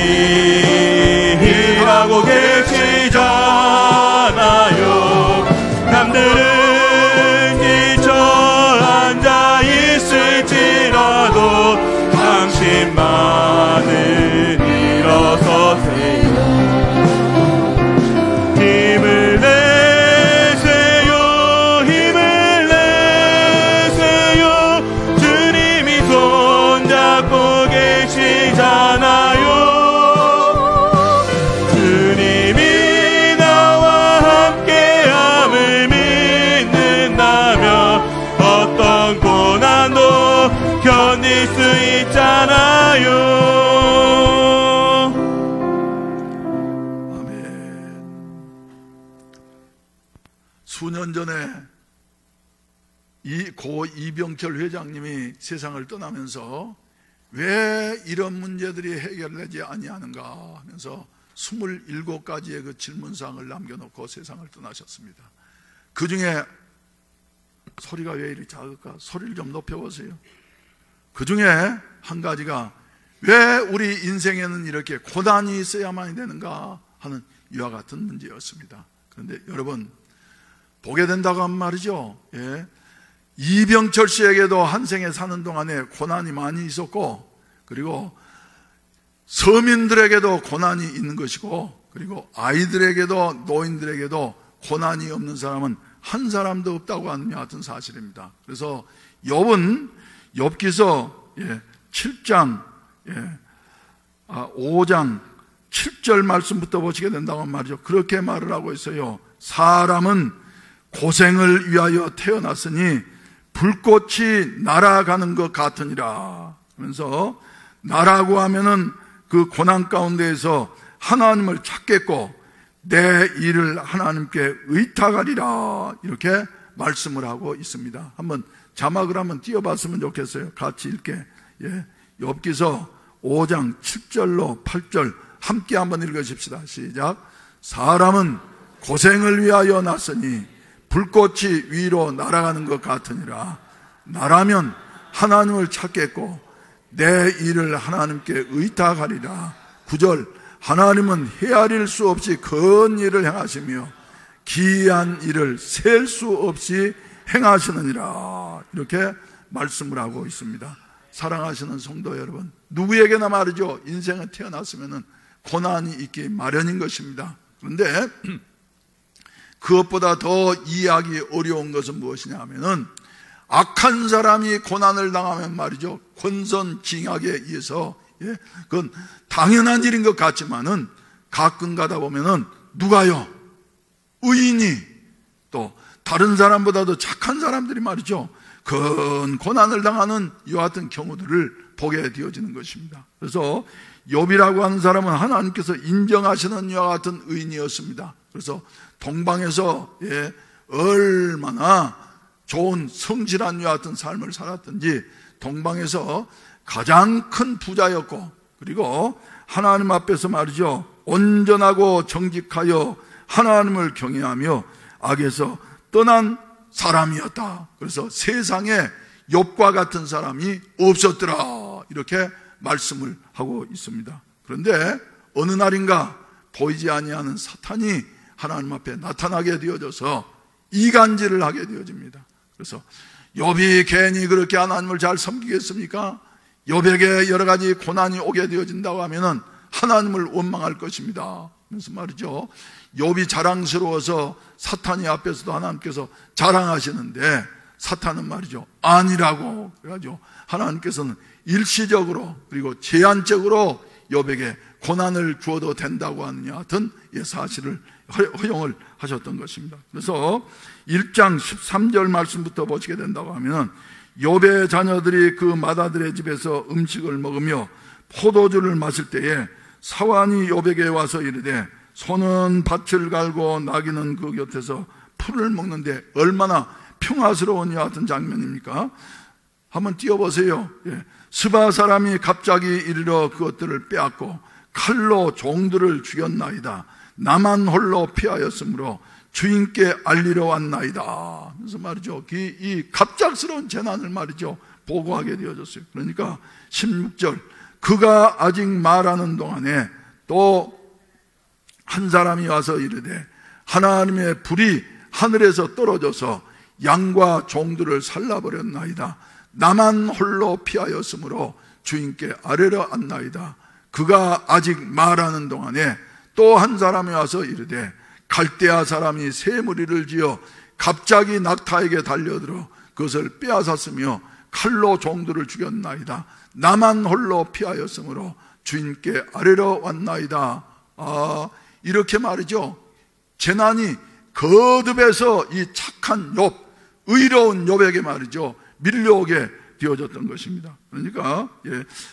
[SPEAKER 1] 일하고 계시잖아요. 남들은 지쳐 앉아 있을지라도 당신만은 일어서세요. 힘을 내세요. 힘을 내세요. 주님이 손잡고 계시잖아요. 주님이 나와 함께함을 믿는다면 어떤 고난도 견딜 수 있잖아요.
[SPEAKER 4] 수년 전에 고 이병철 회장님이 세상을 떠나면서 왜 이런 문제들이 해결되지 아니하는가 하면서 27가지의 그 질문사항을 남겨놓고 세상을 떠나셨습니다. 그 중에 소리가 왜 이리 작을까? 소리를 좀 높여보세요. 그 중에 한 가지가 왜 우리 인생에는 이렇게 고난이 있어야만 되는가 하는 이와 같은 문제였습니다. 그런데 여러분, 보게 된다고 하면 말이죠. 이병철 씨에게도 한 생에 사는 동안에 고난이 많이 있었고, 그리고 서민들에게도 고난이 있는 것이고, 그리고 아이들에게도 노인들에게도 고난이 없는 사람은 한 사람도 없다고 하는 같은 사실입니다. 그래서 욥은 욥기서 7장 5장 7절 말씀부터 보시게 된다고 하면 말이죠. 그렇게 말을 하고 있어요. 사람은 고생을 위하여 태어났으니 불꽃이 날아가는 것 같으니라 하면서, 나라고 하면은 그 고난 가운데에서 하나님을 찾겠고 내 일을 하나님께 의탁하리라, 이렇게 말씀을 하고 있습니다. 한번 자막을 한번 띄워봤으면 좋겠어요. 같이 읽게. 욥기서 5장 7절로 8절 함께 한번 읽으십시다. 시작. 사람은 고생을 위하여 났으니 불꽃이 위로 날아가는 것 같으니라. 나라면 하나님을 찾겠고 내 일을 하나님께 의탁하리라. 9절. 하나님은 헤아릴 수 없이 큰 일을 행하시며 기이한 일을 셀 수 없이 행하시느니라, 이렇게 말씀을 하고 있습니다. 사랑하시는 성도 여러분, 누구에게나 말이죠, 인생에 태어났으면 고난이 있기 마련인 것입니다. 그런데 그것보다 더 이해하기 어려운 것은 무엇이냐 하면은, 악한 사람이 고난을 당하면 말이죠, 권선징악에 의해서, 그건 당연한 일인 것 같지만은 가끔 가다 보면은 누가요? 의인이, 또 다른 사람보다도 착한 사람들이 말이죠, 큰 고난을 당하는 이와 같은 경우들을 보게 되어지는 것입니다. 그래서 욥이라고 하는 사람은 하나님께서 인정하시는 이와 같은 의인이었습니다. 그래서 동방에서 얼마나 좋은 성실한 이와 같은 삶을 살았든지 동방에서 가장 큰 부자였고, 그리고 하나님 앞에서 말이죠, 온전하고 정직하여 하나님을 경외하며 악에서 떠난 사람이었다. 그래서 세상에 욥과 같은 사람이 없었더라, 이렇게 말씀을 하고 있습니다. 그런데 어느 날인가 보이지 아니하는 사탄이 하나님 앞에 나타나게 되어져서 이간질을 하게 되어집니다. 그래서 욥이 괜히 그렇게 하나님을 잘 섬기겠습니까? 욥에게 여러 가지 고난이 오게 되어진다고 하면은 하나님을 원망할 것입니다. 그래서 말이죠, 욥이 자랑스러워서 사탄이 앞에서도 하나님께서 자랑하시는데 사탄은 말이죠, 아니라고 그래가지고 하나님께서는 일시적으로 그리고 제한적으로 욥에게 고난을 주어도 된다고 하느냐 하여튼 사실을 허용을 하셨던 것입니다. 그래서 1장 13절 말씀부터 보시게 된다고 하면 욥의 자녀들이 그 맏아들의 집에서 음식을 먹으며 포도주를 마실 때에 사환이 욥에게 와서 이르되 소는 밭을 갈고 나귀는 그 곁에서 풀을 먹는데 얼마나 평화스러운 이 같은 장면입니까? 한번 띄워보세요. 스바 사람이 갑자기 이르러 그것들을 빼앗고 칼로 종들을 죽였나이다. 나만 홀로 피하였으므로 주인께 알리러 왔나이다. 그래서 말이죠, 이 갑작스러운 재난을 말이죠 보고하게 되어졌어요. 그러니까 16절, 그가 아직 말하는 동안에 또 한 사람이 와서 이르되 하나님의 불이 하늘에서 떨어져서 양과 종들을 살라버렸나이다. 나만 홀로 피하였으므로 주인께 아뢰러 왔나이다. 그가 아직 말하는 동안에 또 한 사람이 와서 이르되 갈대아 사람이 새 무리를 지어 갑자기 낙타에게 달려들어 그것을 빼앗았으며 칼로 종들을 죽였나이다. 나만 홀로 피하였으므로 주인께 아뢰러 왔나이다. 이렇게 말이죠, 재난이 거듭해서 이 착한 욥, 의로운 욥에게 말이죠 밀려오게 되어졌던 것입니다. 그러니까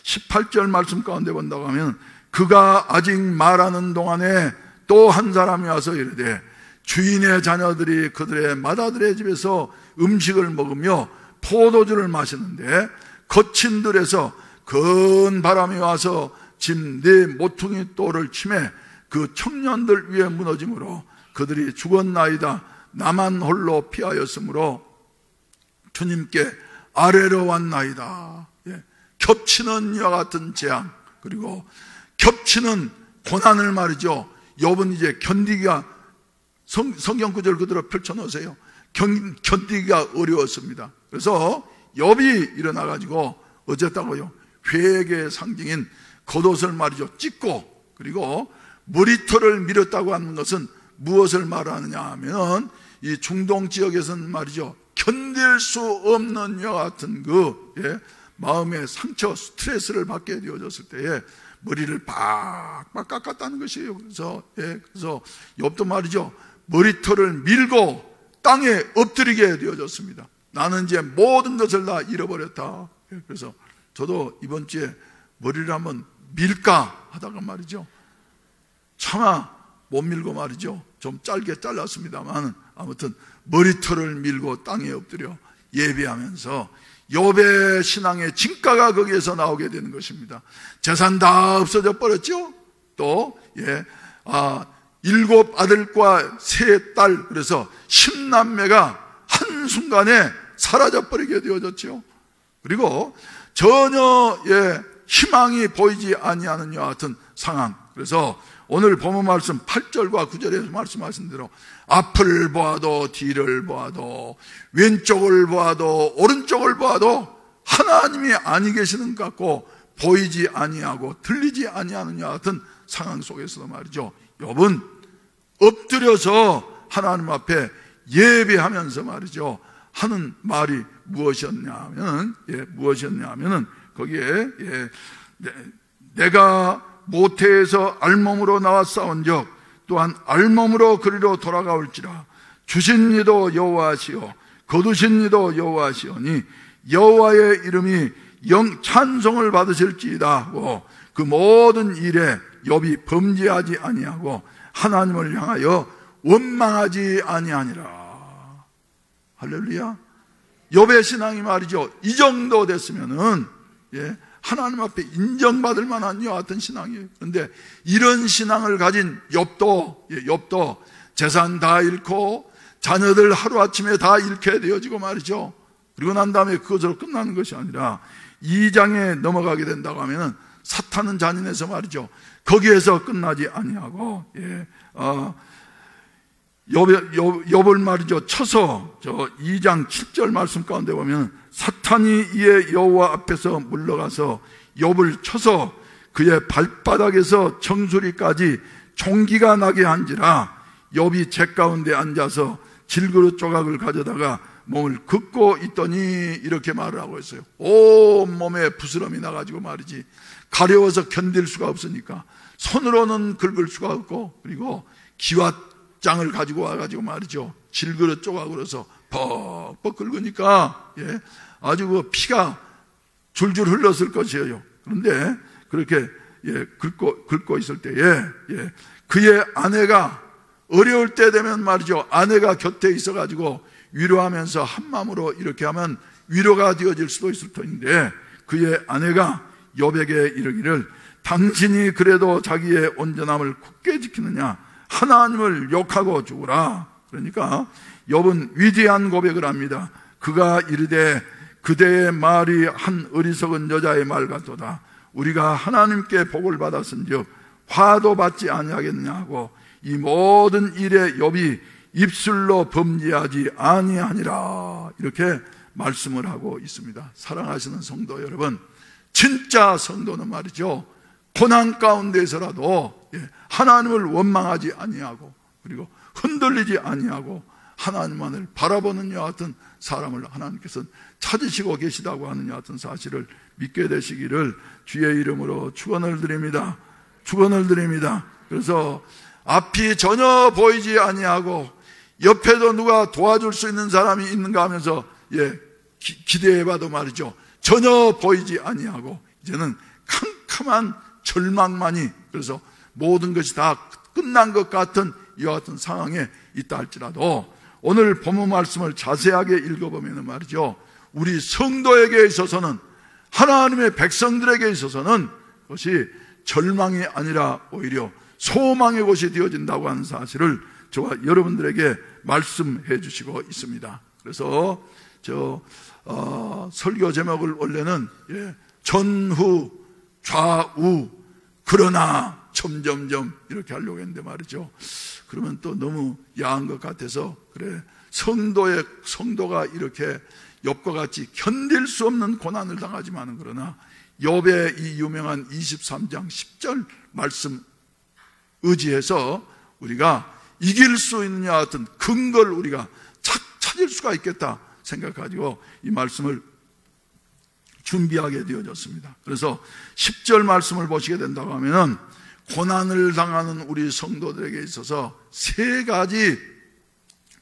[SPEAKER 4] 18절 말씀 가운데 본다고 하면 그가 아직 말하는 동안에 또 한 사람이 와서 이르되 주인의 자녀들이 그들의 맏아들의 집에서 음식을 먹으며 포도주를 마시는데 거친 들에서 건 바람이 와서 집 네 모퉁이 돌을 치매 그 청년들 위에 무너짐으로 그들이 죽었나이다. 나만 홀로 피하였으므로 주님께 아뢰러 왔나이다. 겹치는 이와 같은 재앙 그리고 겹치는 고난을 말이죠 욥은 이제 견디기가, 성경 구절 그대로 펼쳐놓으세요. 견디기가 어려웠습니다. 그래서 욥이 일어나가지고 어쨌다고요, 회개의 상징인 겉옷을 말이죠 찢고, 그리고 머리털을 밀었다고 하는 것은 무엇을 말하느냐 하면 이 중동 지역에서는 말이죠 견딜 수 없는 이와 같은 마음의 상처, 스트레스를 받게 되어졌을 때에 머리를 빡빡 깎았다는 것이에요. 그래서 욥도 말이죠 머리털을 밀고 땅에 엎드리게 되어졌습니다. 나는 이제 모든 것을 다 잃어버렸다. 그래서 저도 이번 주에 머리를 한번 밀까 하다가 말이죠 차마 못 밀고 말이죠 좀 짧게 잘랐습니다만 아무튼 머리털을 밀고 땅에 엎드려 예배하면서 욥의 신앙의 진가가 거기에서 나오게 되는 것입니다. 재산 다 없어져 버렸죠. 또 7 아들과 3 딸, 그래서 10남매가 한순간에 사라져 버리게 되어졌죠. 그리고 전혀 희망이 보이지 아니하는 이와 같은 상황. 그래서 오늘 본문 말씀 8절과 9절에서 말씀하신 대로 앞을 보아도 뒤를 보아도 왼쪽을 보아도 오른쪽을 보아도 하나님이 아니 계시는 것 같고 보이지 아니하고 들리지 아니하느냐 같은 상황 속에서도 말이죠 욥은 엎드려서 하나님 앞에 예배하면서 말이죠 하는 말이 무엇이었냐면 거기에 내가 모태에서 알몸으로 나와 싸운즉 또한 알몸으로 그리로 돌아가올지라. 주신 이도 여호와시오 거두신 이도 여호와시오니 여호와의 이름이 찬송을 받으실지이다 하고 그 모든 일에 욥이 범죄하지 아니하고 하나님을 향하여 원망하지 아니하니라. 할렐루야. 욥의 신앙이 말이죠 이 정도 됐으면은 하나님 앞에 인정받을 만한 이와 같은 신앙이에요. 그런데 이런 신앙을 가진 욥도 재산 다 잃고 자녀들 하루아침에 다 잃게 되어지고 말이죠. 그리고 난 다음에 그것으로 끝나는 것이 아니라 2장에 넘어가게 된다고 하면 사탄은 잔인해서 말이죠 거기에서 끝나지 아니하고 욥을 말이죠 쳐서 저 2장 7절 말씀 가운데 보면 사탄이 이에 여호와 앞에서 물러가서 욥을 쳐서 그의 발바닥에서 정수리까지 종기가 나게 한지라 욥이 재 가운데 앉아서 질그릇 조각을 가져다가 몸을 긋고 있더니 이렇게 말을 하고 있어요. 온 몸에 부스럼이 나가지고 말이지 가려워서 견딜 수가 없으니까 손으로는 긁을 수가 없고, 그리고 기왓장을 가지고 와가지고 말이죠 질그릇 조각으로서 퍽퍽 긁으니까 아주 그 피가 줄줄 흘렀을 것이에요. 그런데 그렇게 긁고 있을 때에 그의 아내가 어려울 때 되면 말이죠 아내가 곁에 있어가지고 위로하면서 한마음으로 이렇게 하면 위로가 되어질 수도 있을 터인데, 그의 아내가 욥에게 이르기를 당신이 그래도 자기의 온전함을 굳게 지키느냐, 하나님을 욕하고 죽으라. 그러니까 욥은 위대한 고백을 합니다. 그가 이르되 그대의 말이 한 어리석은 여자의 말 같도다. 우리가 하나님께 복을 받았은즉 화도 받지 아니하겠느냐 하고 이 모든 일에 욥이 입술로 범죄하지 아니하니라, 이렇게 말씀을 하고 있습니다. 사랑하시는 성도 여러분, 진짜 성도는 말이죠 고난 가운데서라도 하나님을 원망하지 아니하고, 그리고 흔들리지 아니하고 하나님만을 바라보는 이와 같은 사람을 하나님께서는 찾으시고 계시다고 하는 이와 같은 사실을 믿게 되시기를 주의 이름으로 축원을 드립니다. 축원을 드립니다. 그래서 앞이 전혀 보이지 아니하고 옆에도 누가 도와줄 수 있는 사람이 있는가 하면서 기대해봐도 말이죠 전혀 보이지 아니하고 이제는 캄캄한 절망만이, 그래서 모든 것이 다 끝난 것 같은 이와 같은 상황에 있다 할지라도 오늘 본문 말씀을 자세하게 읽어보면 말이죠 우리 성도에게 있어서는, 하나님의 백성들에게 있어서는 그것이 절망이 아니라 오히려 소망의 곳이 되어진다고 하는 사실을 저와 여러분들에게 말씀해 주시고 있습니다. 그래서 설교 제목을 원래는 전후 좌우 그러나 점점점 이렇게 하려고 했는데 말이죠 그러면 또 너무 야한 것 같아서, 그래 성도가 이렇게 욥과 같이 견딜 수 없는 고난을 당하지만은 그러나 욥의 이 유명한 23장 10절 말씀 의지해서 우리가 이길 수 있느냐 같은 근거를 우리가 찾을 수가 있겠다 생각가지고 이 말씀을 준비하게 되어졌습니다. 그래서 10절 말씀을 보시게 된다고 하면은 고난을 당하는 우리 성도들에게 있어서 세 가지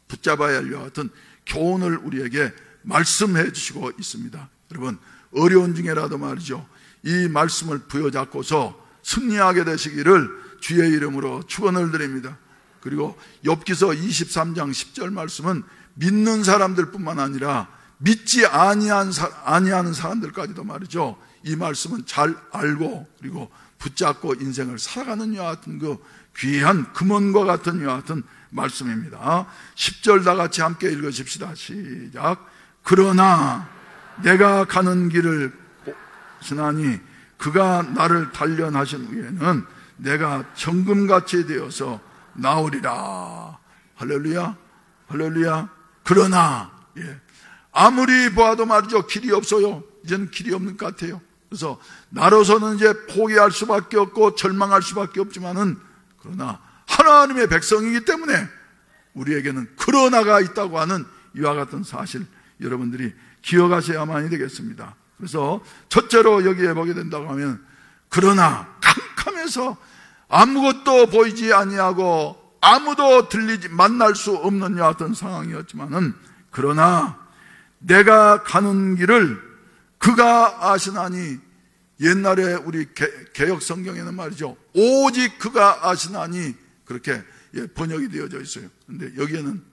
[SPEAKER 4] 붙잡아야 할 것 같은 교훈을 우리에게 말씀해 주시고 있습니다. 여러분 어려운 중에라도 말이죠 이 말씀을 부여잡고서 승리하게 되시기를 주의 이름으로 축원을 드립니다. 그리고 욥기서 23장 10절 말씀은 믿는 사람들 뿐만 아니라 믿지 아니하는 사람들까지도 말이죠 이 말씀은 잘 알고 그리고 붙잡고 인생을 살아가는 이와 같은 그 귀한 금원과 같은 이와 같은 말씀입니다. 10절 다 같이 함께 읽으십시다. 시작. 그러나 내가 가는 길을 지나니 그가 나를 단련하신 후에는 내가 정금같이 되어서 나오리라. 할렐루야, 할렐루야. 그러나 아무리 보아도 말이죠 길이 없어요. 이제는 길이 없는 것 같아요. 그래서 나로서는 이제 포기할 수밖에 없고 절망할 수밖에 없지만은, 그러나 하나님의 백성이기 때문에 우리에게는 그러나가 있다고 하는 이와 같은 사실 여러분들이 기억하셔야만이 되겠습니다. 그래서 첫째로 여기에 보게 된다고 하면 그러나 캄캄해서 아무것도 보이지 아니하고 아무도 만날 수 없는 이와 같은 상황이었지만은, 그러나 내가 가는 길을 그가 아시나니, 옛날에 우리 개역 성경에는 말이죠 오직 그가 아시나니 그렇게 번역이 되어져 있어요. 근데 여기에는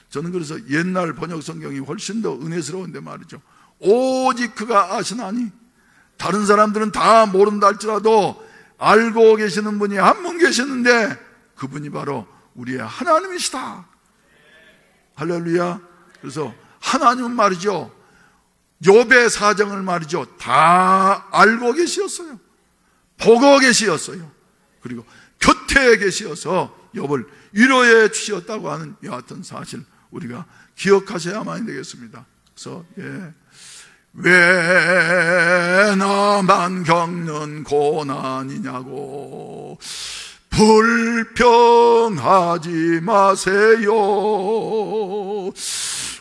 [SPEAKER 4] 저는 그래서 옛날 번역 성경이 훨씬 더 은혜스러운데 말이죠 오직 그가 아시나니, 다른 사람들은 다 모른다 할지라도 알고 계시는 분이 한 분 계시는데 그분이 바로 우리의 하나님이시다. 할렐루야. 그래서 하나님은 말이죠 욥의 사정을 말이죠 다 알고 계시었어요. 보고 계시었어요. 그리고 곁에 계시어서 욥을 위로해 주셨다고 하는 이 같은 사실 우리가 기억하셔야만 되겠습니다. 그래서 왜 나만 겪는 고난이냐고 불평하지 마세요.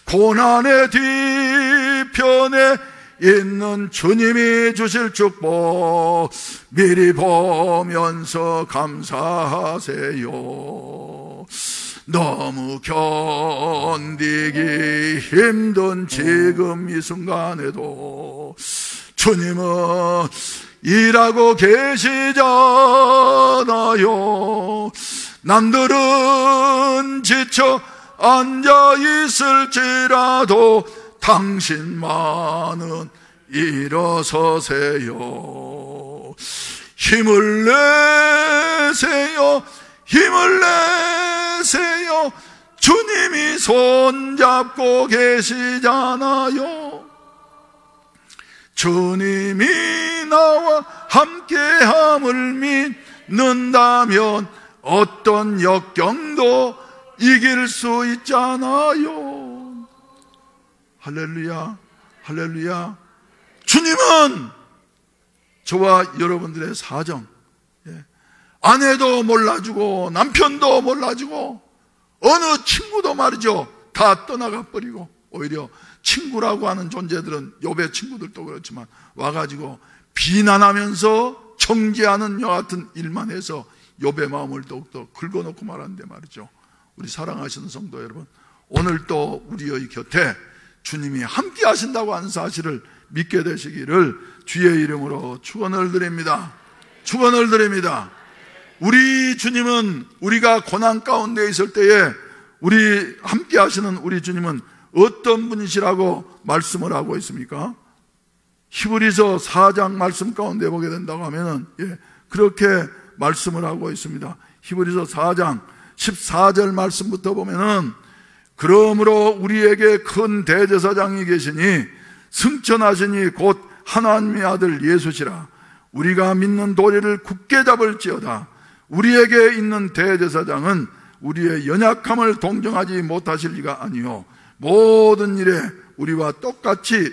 [SPEAKER 4] 고난의 뒤편에 있는 주님이 주실 축복 미리 보면서 감사하세요. 너무 견디기 힘든 지금 이 순간에도 주님은 일하고 계시잖아요. 남들은 지쳐 앉아 있을지라도 당신만은 일어서세요. 힘을 내세요. 힘을 내세요. 주님이 손잡고 계시잖아요. 주님이 나와 함께함을 믿는다면 어떤 역경도 이길 수 있잖아요. 할렐루야, 할렐루야. 주님은 저와 여러분들의 사정, 아내도 몰라주고 남편도 몰라주고 어느 친구도 말이죠, 다 떠나가 버리고 오히려 친구라고 하는 존재들은 욥의 친구들도 그렇지만 와가지고 비난하면서 정죄하는 여하튼 일만 해서 욥의 마음을 더욱더 긁어놓고 말하는데 말이죠. 우리 사랑하시는 성도 여러분, 오늘 또 우리의 곁에 주님이 함께 하신다고 하는 사실을 믿게 되시기를 주의 이름으로 축원을 드립니다. 축원을 드립니다. 우리 주님은 우리가 고난 가운데 있을 때에 우리 함께 하시는 우리 주님은 어떤 분이시라고 말씀을 하고 있습니까? 히브리서 4장 말씀 가운데 보게 된다고 하면은 그렇게 말씀을 하고 있습니다. 히브리서 4장 14절 말씀부터 보면은 그러므로 우리에게 큰 대제사장이 계시니 승천하시니 곧 하나님의 아들 예수시라. 우리가 믿는 도리를 굳게 잡을지어다. 우리에게 있는 대제사장은 우리의 연약함을 동정하지 못하실 리가 아니요 모든 일에 우리와 똑같이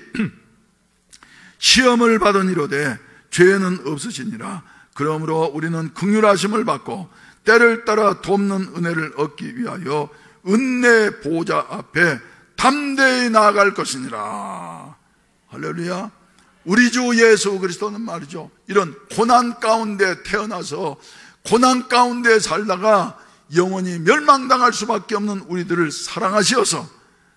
[SPEAKER 4] 시험을 받은 이로되 죄는 없으시니라. 그러므로 우리는 긍휼하심을 받고 때를 따라 돕는 은혜를 얻기 위하여 은혜 보좌 앞에 담대히 나아갈 것이니라. 할렐루야. 우리 주 예수 그리스도는 말이죠, 이런 고난 가운데 태어나서 고난 가운데 살다가 영원히 멸망당할 수밖에 없는 우리들을 사랑하시어서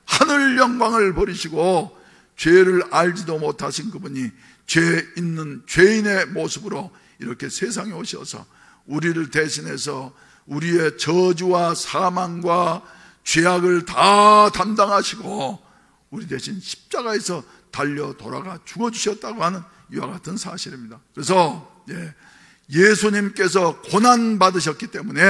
[SPEAKER 4] 하늘 영광을 버리시고 죄를 알지도 못하신 그분이 죄 있는 죄인의 모습으로 이렇게 세상에 오셔서 우리를 대신해서 우리의 저주와 사망과 죄악을 다 담당하시고 우리 대신 십자가에서 달려 돌아가 죽어주셨다고 하는 이와 같은 사실입니다. 그래서 예수님께서 고난 받으셨기 때문에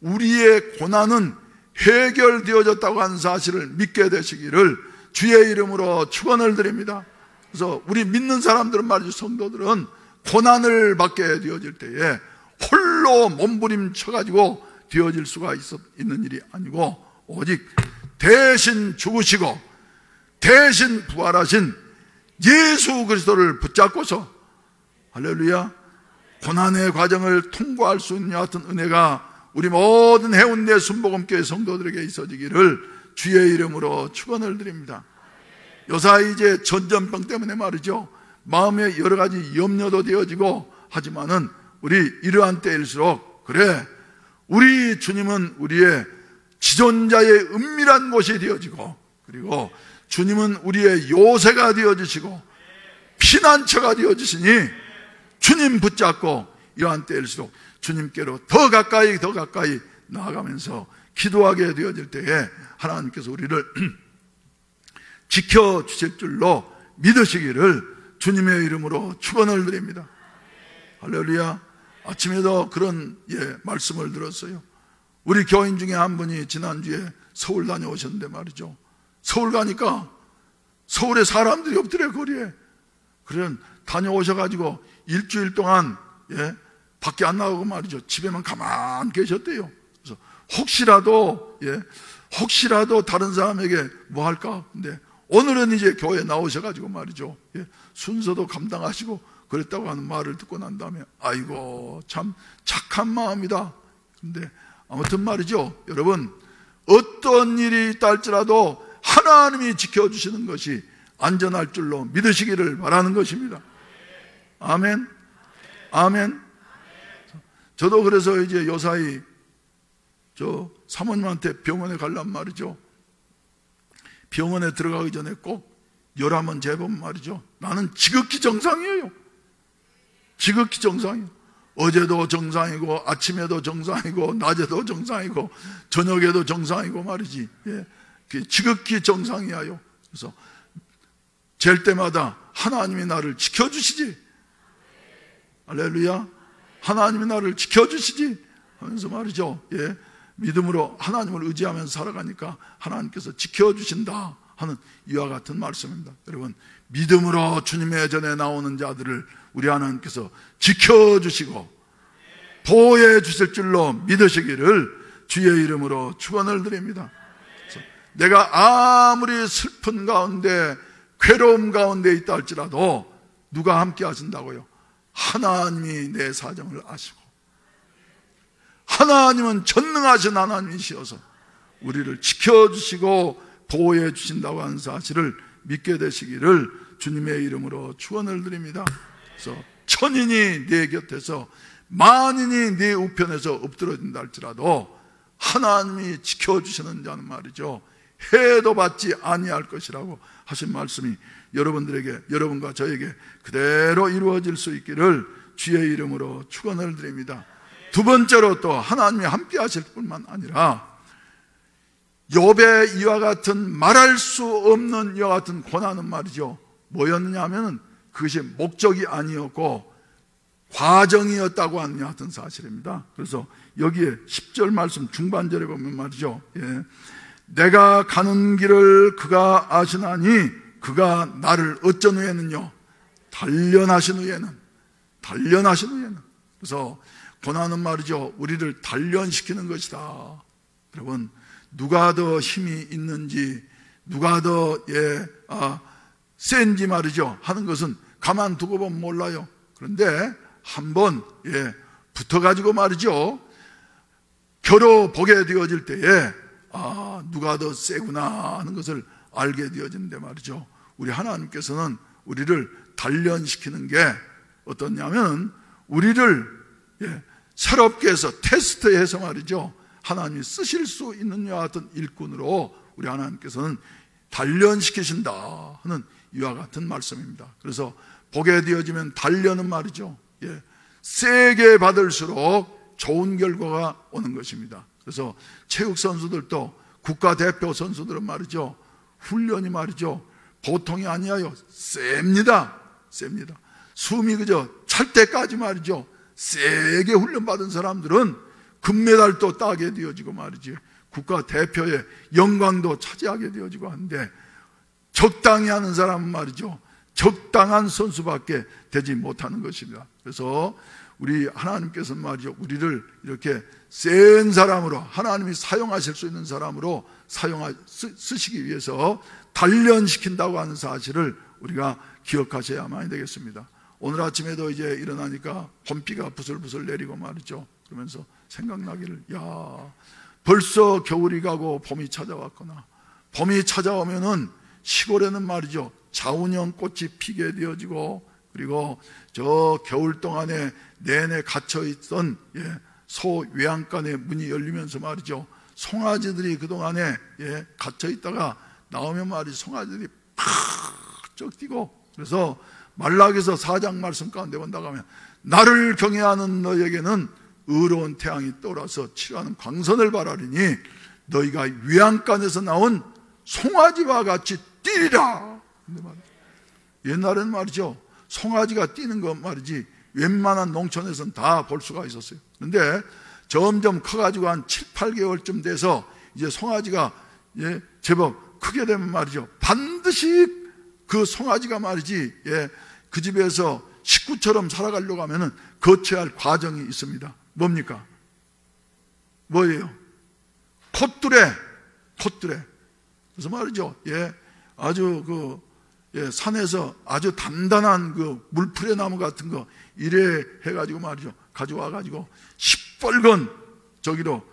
[SPEAKER 4] 우리의 고난은 해결되어졌다고 하는 사실을 믿게 되시기를 주의 이름으로 축원을 드립니다. 그래서 우리 믿는 사람들은 말이죠, 성도들은 고난을 받게 되어질 때에 홀로 몸부림쳐가지고 되어질 수가 있는 일이 아니고 오직 대신 죽으시고 대신 부활하신 예수 그리스도를 붙잡고서 할렐루야 고난의 과정을 통과할 수 있는 같은 은혜가 우리 모든 해운대 순복음교회 성도들에게 있어지기를 주의 이름으로 축원을 드립니다. 요사이 이제 전염병 때문에 말이죠, 마음에 여러 가지 염려도 되어지고 하지만은 우리 이러한 때일수록 그래, 우리 주님은 우리의 지존자의 은밀한 곳이 되어지고 그리고 주님은 우리의 요새가 되어주시고 피난처가 되어주시니 주님 붙잡고 이러한 때일수록 주님께로 더 가까이 나아가면서 기도하게 되어질 때에 하나님께서 우리를 지켜주실 줄로 믿으시기를 주님의 이름으로 축원을 드립니다. 할렐루야. 아침에도 그런 말씀을 들었어요. 우리 교인 중에 한 분이 지난주에 서울 다녀오셨는데 말이죠, 서울 가니까 서울에 사람들이 없더래, 거리에. 그래 다녀오셔가지고 일주일 동안 밖에 안 나가고 말이죠, 집에만 가만 계셨대요. 그래서 혹시라도 다른 사람에게 뭐 할까? 근데 오늘은 이제 교회에 나오셔가지고 말이죠. 순서도 감당하시고 그랬다고 하는 말을 듣고 난 다음에 아이고 참 착한 마음이다. 근데 아무튼 말이죠. 여러분 어떤 일이 있다 할지라도 하나님이 지켜주시는 것이 안전할 줄로 믿으시기를 바라는 것입니다. 아멘. 아멘. 저도 그래서 이제 요사이 저 사모님한테 병원에 가려면 말이죠. 병원에 들어가기 전에 꼭 열 한번 재보면 말이죠. 나는 지극히 정상이에요. 지극히 정상이에요. 어제도 정상이고 아침에도 정상이고 낮에도 정상이고 저녁에도 정상이고 말이지. 지극히 정상이에요. 그래서 잴 때마다 하나님이 나를 지켜주시지. 할렐루야. 하나님이 나를 지켜주시지 하면서 말이죠. 믿음으로 하나님을 의지하면서 살아가니까 하나님께서 지켜주신다 하는 이와 같은 말씀입니다. 여러분 믿음으로 주님의 전에 나오는 자들을 우리 하나님께서 지켜주시고 보호해 주실 줄로 믿으시기를 주의 이름으로 축원을 드립니다. 내가 아무리 슬픈 가운데 괴로움 가운데 있다 할지라도 누가 함께 하신다고요? 하나님이 내 사정을 아시고 하나님은 전능하신 하나님이시어서 우리를 지켜주시고 보호해 주신다고 하는 사실을 믿게 되시기를 주님의 이름으로 축원을 드립니다. 그래서 천인이 내 곁에서 만인이 내 우편에서 엎드러진다 할지라도 하나님이 지켜주시는 자는 말이죠. 해도 받지 아니할 것이라고 하신 말씀이 여러분들에게, 여러분과 저에게 그대로 이루어질 수 있기를 주의 이름으로 축원을 드립니다. 두 번째로 또 하나님이 함께 하실 뿐만 아니라 욥의 이와 같은 말할 수 없는 이와 같은 고난은 말이죠. 뭐였느냐 하면 그것이 목적이 아니었고 과정이었다고 하는 같은 사실입니다. 그래서 여기에 10절 말씀 중반절에 보면 말이죠. 내가 가는 길을 그가 아시나니 그가 나를 어쩐 후에는요 단련하신 후에는 그래서 고난은 말이죠 우리를 단련시키는 것이다. 여러분 누가 더 힘이 있는지 누가 더 센지 말이죠 하는 것은 가만두고 보면 몰라요. 그런데 한번 붙어가지고 말이죠 겨뤄 보게 되어질 때에 누가 더 세구나 하는 것을 알게 되어지는데 말이죠 우리 하나님께서는 우리를 단련시키는 게 어떠냐면 우리를 새롭게 해서 테스트해서 말이죠 하나님이 쓰실 수 있는 이와 같은 일꾼으로 우리 하나님께서는 단련시키신다 하는 이와 같은 말씀입니다. 그래서 보게 되어지면 단련은 말이죠 세게 받을수록 좋은 결과가 오는 것입니다. 그래서 체육 선수들도 국가대표 선수들은 말이죠 훈련이 말이죠 보통이 아니에요. 셉니다. 숨이 그저 찰 때까지 말이죠 세게 훈련받은 사람들은 금메달도 따게 되어지고 말이지 국가대표의 영광도 차지하게 되어지고 하는데 적당히 하는 사람은 말이죠 적당한 선수밖에 되지 못하는 것입니다. 그래서 우리 하나님께서는 말이죠 우리를 이렇게 센 사람으로 하나님이 사용하실 수 있는 사람으로 쓰시기 위해서 단련시킨다고 하는 사실을 우리가 기억하셔야만 되겠습니다. 오늘 아침에도 이제 일어나니까 봄비가 부슬부슬 내리고 말이죠 그러면서 생각나기를 벌써 겨울이 가고 봄이 찾아왔구나. 봄이 찾아오면은 시골에는 말이죠 자운형 꽃이 피게 되어지고 그리고 저 겨울 동안에 내내 갇혀있던 소 외양간의 문이 열리면서 말이죠 송아지들이 그동안에 갇혀있다가 나오면 말이죠 송아지들이 팍 뛰고 그래서 말라기서 4장 말씀 가운데 본다고 하면 나를 경외하는 너에게는 의로운 태양이 떠올라서 치료하는 광선을 바라리니 너희가 외양간에서 나온 송아지와 같이 뛰리라. 옛날에는 말이죠 송아지가 뛰는 것 말이지 웬만한 농촌에서는 다 볼 수가 있었어요. 그런데 점점 커가지고 한 7, 8개월쯤 돼서 이제 송아지가 제법 크게 되면 말이죠 반드시 그 송아지가 말이지 그 집에서 식구처럼 살아가려고 하면은 거쳐야 할 과정이 있습니다. 뭡니까? 뭐예요? 콧뚜레. 그래서 말이죠. 아주 산에서 아주 단단한 물풀의 나무 같은 거 이래 해가지고 말이죠. 가져와가지고 시뻘건 저기로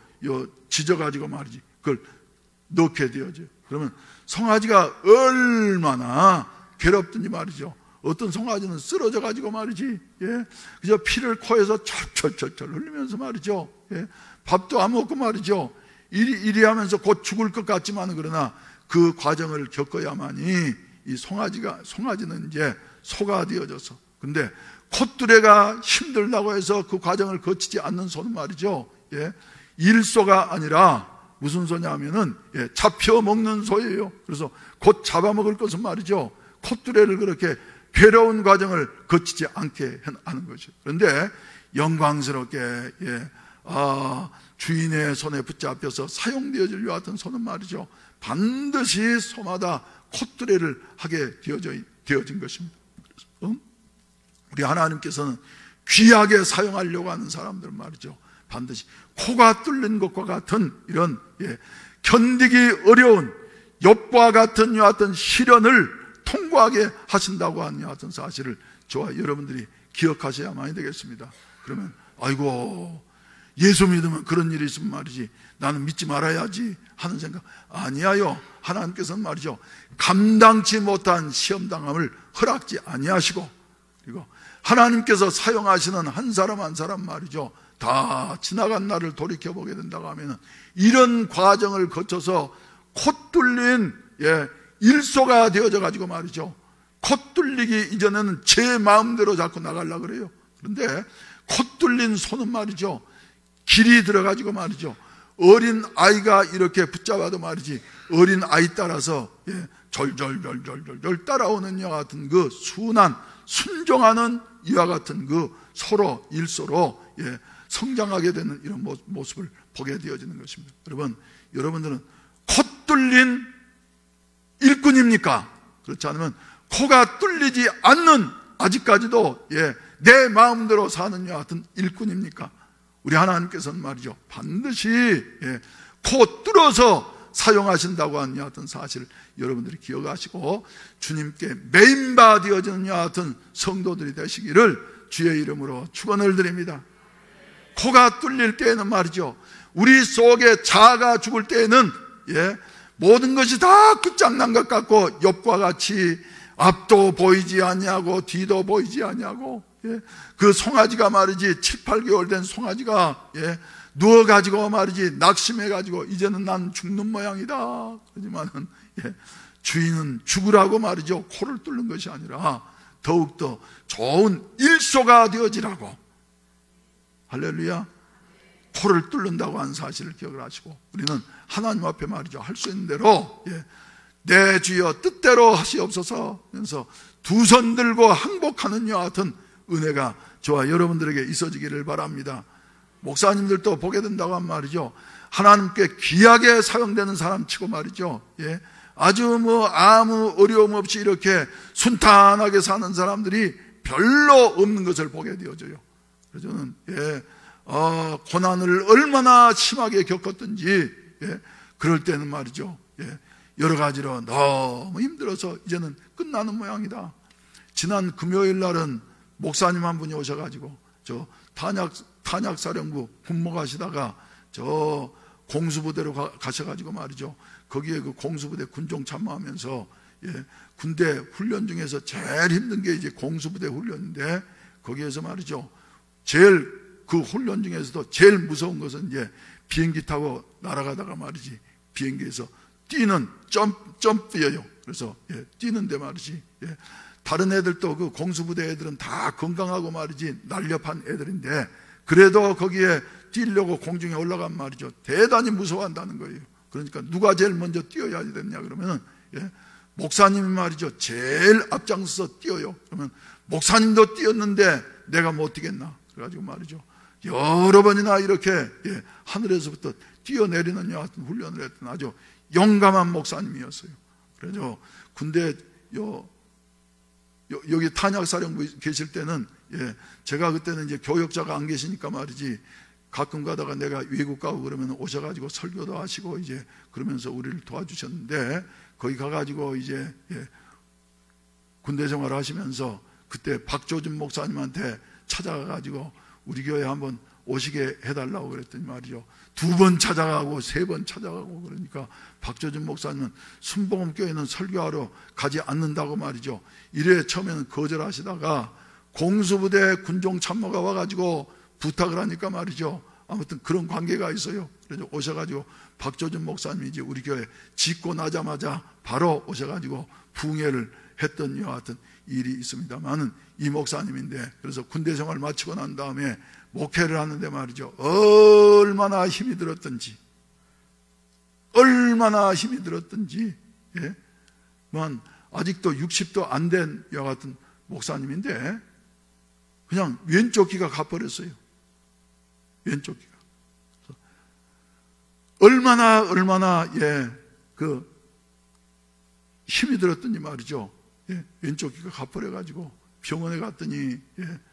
[SPEAKER 4] 지져가지고 말이지. 그걸 넣게 되어져요. 그러면 송아지가 얼마나 괴롭든지 말이죠. 어떤 송아지는 쓰러져가지고 말이지. 그저 피를 코에서 철철철철 흘리면서 말이죠. 밥도 안 먹고 말이죠. 이리 하면서 곧 죽을 것 같지만 그러나 그 과정을 겪어야만이 이 송아지는 이제 소가 되어져서. 근데 콧뚜레가 힘들다고 해서 그 과정을 거치지 않는 소는 말이죠. 일소가 아니라 무슨 소냐 하면은 잡혀 먹는 소예요. 그래서 곧 잡아먹을 것은 말이죠. 콧뚜레를 그렇게 괴로운 과정을 거치지 않게 하는 것이죠. 그런데 영광스럽게 주인의 손에 붙잡혀서 사용되어질 같은 소는 말이죠. 반드시 소마다 콧뚜레를 하게 되어진 것입니다. 우리 하나님께서는 귀하게 사용하려고 하는 사람들 말이죠. 반드시 코가 뚫린 것과 같은 이런 견디기 어려운 욥과 같은 여하튼 시련을 통과하게 하신다고 하는 여하튼 사실을 저와 여러분들이 기억하셔야만 되겠습니다. 그러면 아이고 예수 믿으면 그런 일이 있으면 말이지 나는 믿지 말아야지 하는 생각 아니하여 하나님께서는 말이죠. 감당치 못한 시험당함을 허락지 아니하시고 그리고 하나님께서 사용하시는 한 사람 한 사람 말이죠. 다 지나간 날을 돌이켜보게 된다고 하면 이런 과정을 거쳐서 콧 뚫린 일소가 되어져 가지고 말이죠. 콧 뚫리기 이전에는 제 마음대로 자꾸 나가려고 그래요. 그런데 콧 뚫린 소는 말이죠. 길이 들어가지고 말이죠. 어린 아이가 이렇게 붙잡아도 말이지 어린 아이 따라서 절절절절절 따라오는 이와 같은 그 순한 순종하는 이와 같은 그 소로 일소로 성장하게 되는 이런 모습을 보게 되어지는 것입니다. 여러분들은 콧 뚫린 일꾼입니까? 그렇지 않으면 코가 뚫리지 않는 아직까지도 내 마음대로 사는 이와 같은 일꾼입니까? 우리 하나님께서는 말이죠. 반드시 코 뚫어서 사용하신다고 하는 여하튼 사실을 여러분들이 기억하시고 주님께 메인바 되어지는 여하튼 성도들이 되시기를 주의 이름으로 축원을 드립니다. 코가 뚫릴 때에는 말이죠. 우리 속에 자아가 죽을 때에는 모든 것이 다 끝장난 것 같고 욥과 같이 앞도 보이지 않냐고 뒤도 보이지 않냐고 그 송아지가 말이지 7, 8개월 된 송아지가 누워가지고 말이지 낙심해가지고 이제는 난 죽는 모양이다. 하지만은 주인은 죽으라고 말이죠. 코를 뚫는 것이 아니라 더욱더 좋은 일소가 되어지라고 할렐루야 코를 뚫는다고 하는 사실을 기억을 하시고 우리는 하나님 앞에 말이죠. 할 수 있는 대로 내 주여 뜻대로 하시옵소서 하면서 두 손 들고 항복하는 여와 같은 은혜가 저와 여러분들에게 있어지기를 바랍니다. 목사님들도 보게 된다고 하면 말이죠. 하나님께 귀하게 사용되는 사람 치고 말이죠. 아주 아무 어려움 없이 이렇게 순탄하게 사는 사람들이 별로 없는 것을 보게 되어져요. 그래서 저는 고난을 얼마나 심하게 겪었든지 그럴 때는 말이죠. 여러 가지로 너무 힘들어서 이제는 끝나는 모양이다. 지난 금요일 날은 목사님 한 분이 오셔가지고 저 탄약사령부 군목하시다가 저 공수부대로 가셔가지고 말이죠. 거기에 그 공수부대 군종 참모하면서 군대 훈련 중에서 제일 힘든 게 이제 공수부대 훈련인데 거기에서 말이죠. 제일 그 훈련 중에서도 제일 무서운 것은 이제 비행기 타고 날아가다가 말이지 비행기에서 뛰는 점프예요. 그래서 뛰는데 말이지 다른 애들도 그 공수부대 애들은 다 건강하고 말이지 날렵한 애들인데 그래도 거기에 뛰려고 공중에 올라간 말이죠. 대단히 무서워한다는 거예요. 그러니까 누가 제일 먼저 뛰어야 되냐 그러면은 목사님이 말이죠. 제일 앞장서서 뛰어요. 그러면 목사님도 뛰었는데 내가 못 뛰겠나? 그래가지고 말이죠. 여러 번이나 이렇게 하늘에서부터 뛰어내리는 여하튼 훈련을 했던 아주 용감한 목사님이었어요. 그래서 군대 여기 탄약사령부 계실 때는 제가 그때는 이제 교역자가 안 계시니까 말이지 가끔 가다가 내가 외국 가고 그러면 오셔가지고 설교도 하시고 이제 그러면서 우리를 도와주셨는데, 거기 가가지고 이제 군대 생활 하시면서 그때 박조준 목사님한테 찾아가가지고 우리 교회 한번 오시게 해달라고 그랬더니 말이죠, 2번 찾아가고 3번 찾아가고 그러니까 박조준 목사님은 순복음교회는 설교하러 가지 않는다고 말이죠. 이래 처음에는 거절하시다가 공수부대 군종 참모가 와가지고 부탁을 하니까 말이죠, 아무튼 그런 관계가 있어요. 그래서 오셔가지고 박조준 목사님이 이제 우리 교회 짓고 나자마자 바로 오셔가지고 부흥회를 했던 이와 같은 일이 있습니다만은 이 목사님인데, 그래서 군대 생활 마치고 난 다음에 목회를 하는데 말이죠, 얼마나 힘이 들었던지, 예? 아직도 60도 안 된 이와 같은 목사님인데 그냥 왼쪽 귀가 가버렸어요. 왼쪽 귀가. 얼마나 그 힘이 들었던지 말이죠. 왼쪽 귀가 가버려가지고 병원에 갔더니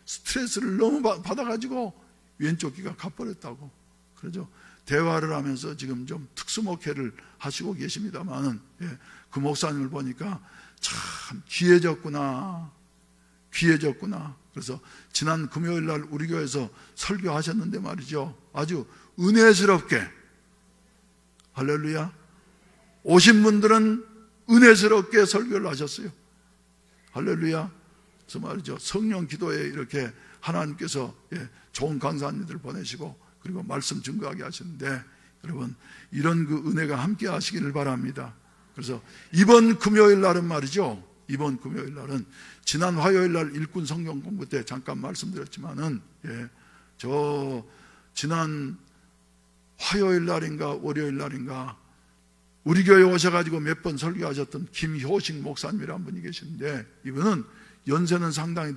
[SPEAKER 4] 스트레스를 너무 받아가지고 왼쪽 귀가 가버렸다고. 그러죠. 대화를 하면서 지금 좀 특수목회를 하시고 계십니다만은 그 목사님을 보니까 참 귀해졌구나. 그래서 지난 금요일 날 우리 교회에서 설교하셨는데 말이죠, 아주 은혜스럽게, 할렐루야, 오신 분들은 은혜스럽게 설교를 하셨어요. 할렐루야. 그래서 말이죠, 성령 기도에 이렇게 하나님께서 좋은 강사님들 보내시고 그리고 말씀 증거하게 하시는데, 여러분 이런 그 은혜가 함께 하시기를 바랍니다. 그래서 이번 금요일 날은 말이죠, 이번 금요일 날은 지난 화요일 날 일꾼 성경 공부 때 잠깐 말씀드렸지만은 저 지난 화요일 날인가 월요일 날인가 우리 교회 오셔가지고 몇 번 설교하셨던 김효식 목사님이라는 분이 계시는데, 이분은 연세는 상당히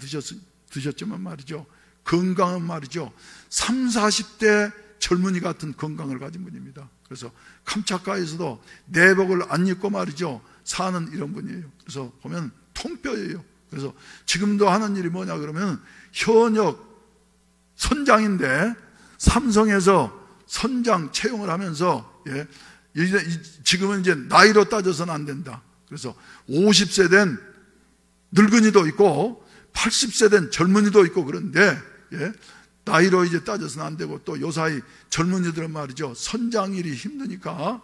[SPEAKER 4] 드셨지만 말이죠, 건강은 말이죠 30, 40대 젊은이 같은 건강을 가진 분입니다. 그래서 캄차카에서도 내복을 안 입고 말이죠 사는 이런 분이에요. 그래서 보면 통뼈예요. 그래서 지금도 하는 일이 뭐냐 그러면 현역 선장인데 삼성에서 선장 채용을 하면서 지금은 이제 나이로 따져서는 안 된다. 그래서 50세 된 늙은이도 있고 80세 된 젊은이도 있고 그런데 나이로 이제 따져서는 안 되고, 또 요사이 젊은이들은 말이죠 선장 일이 힘드니까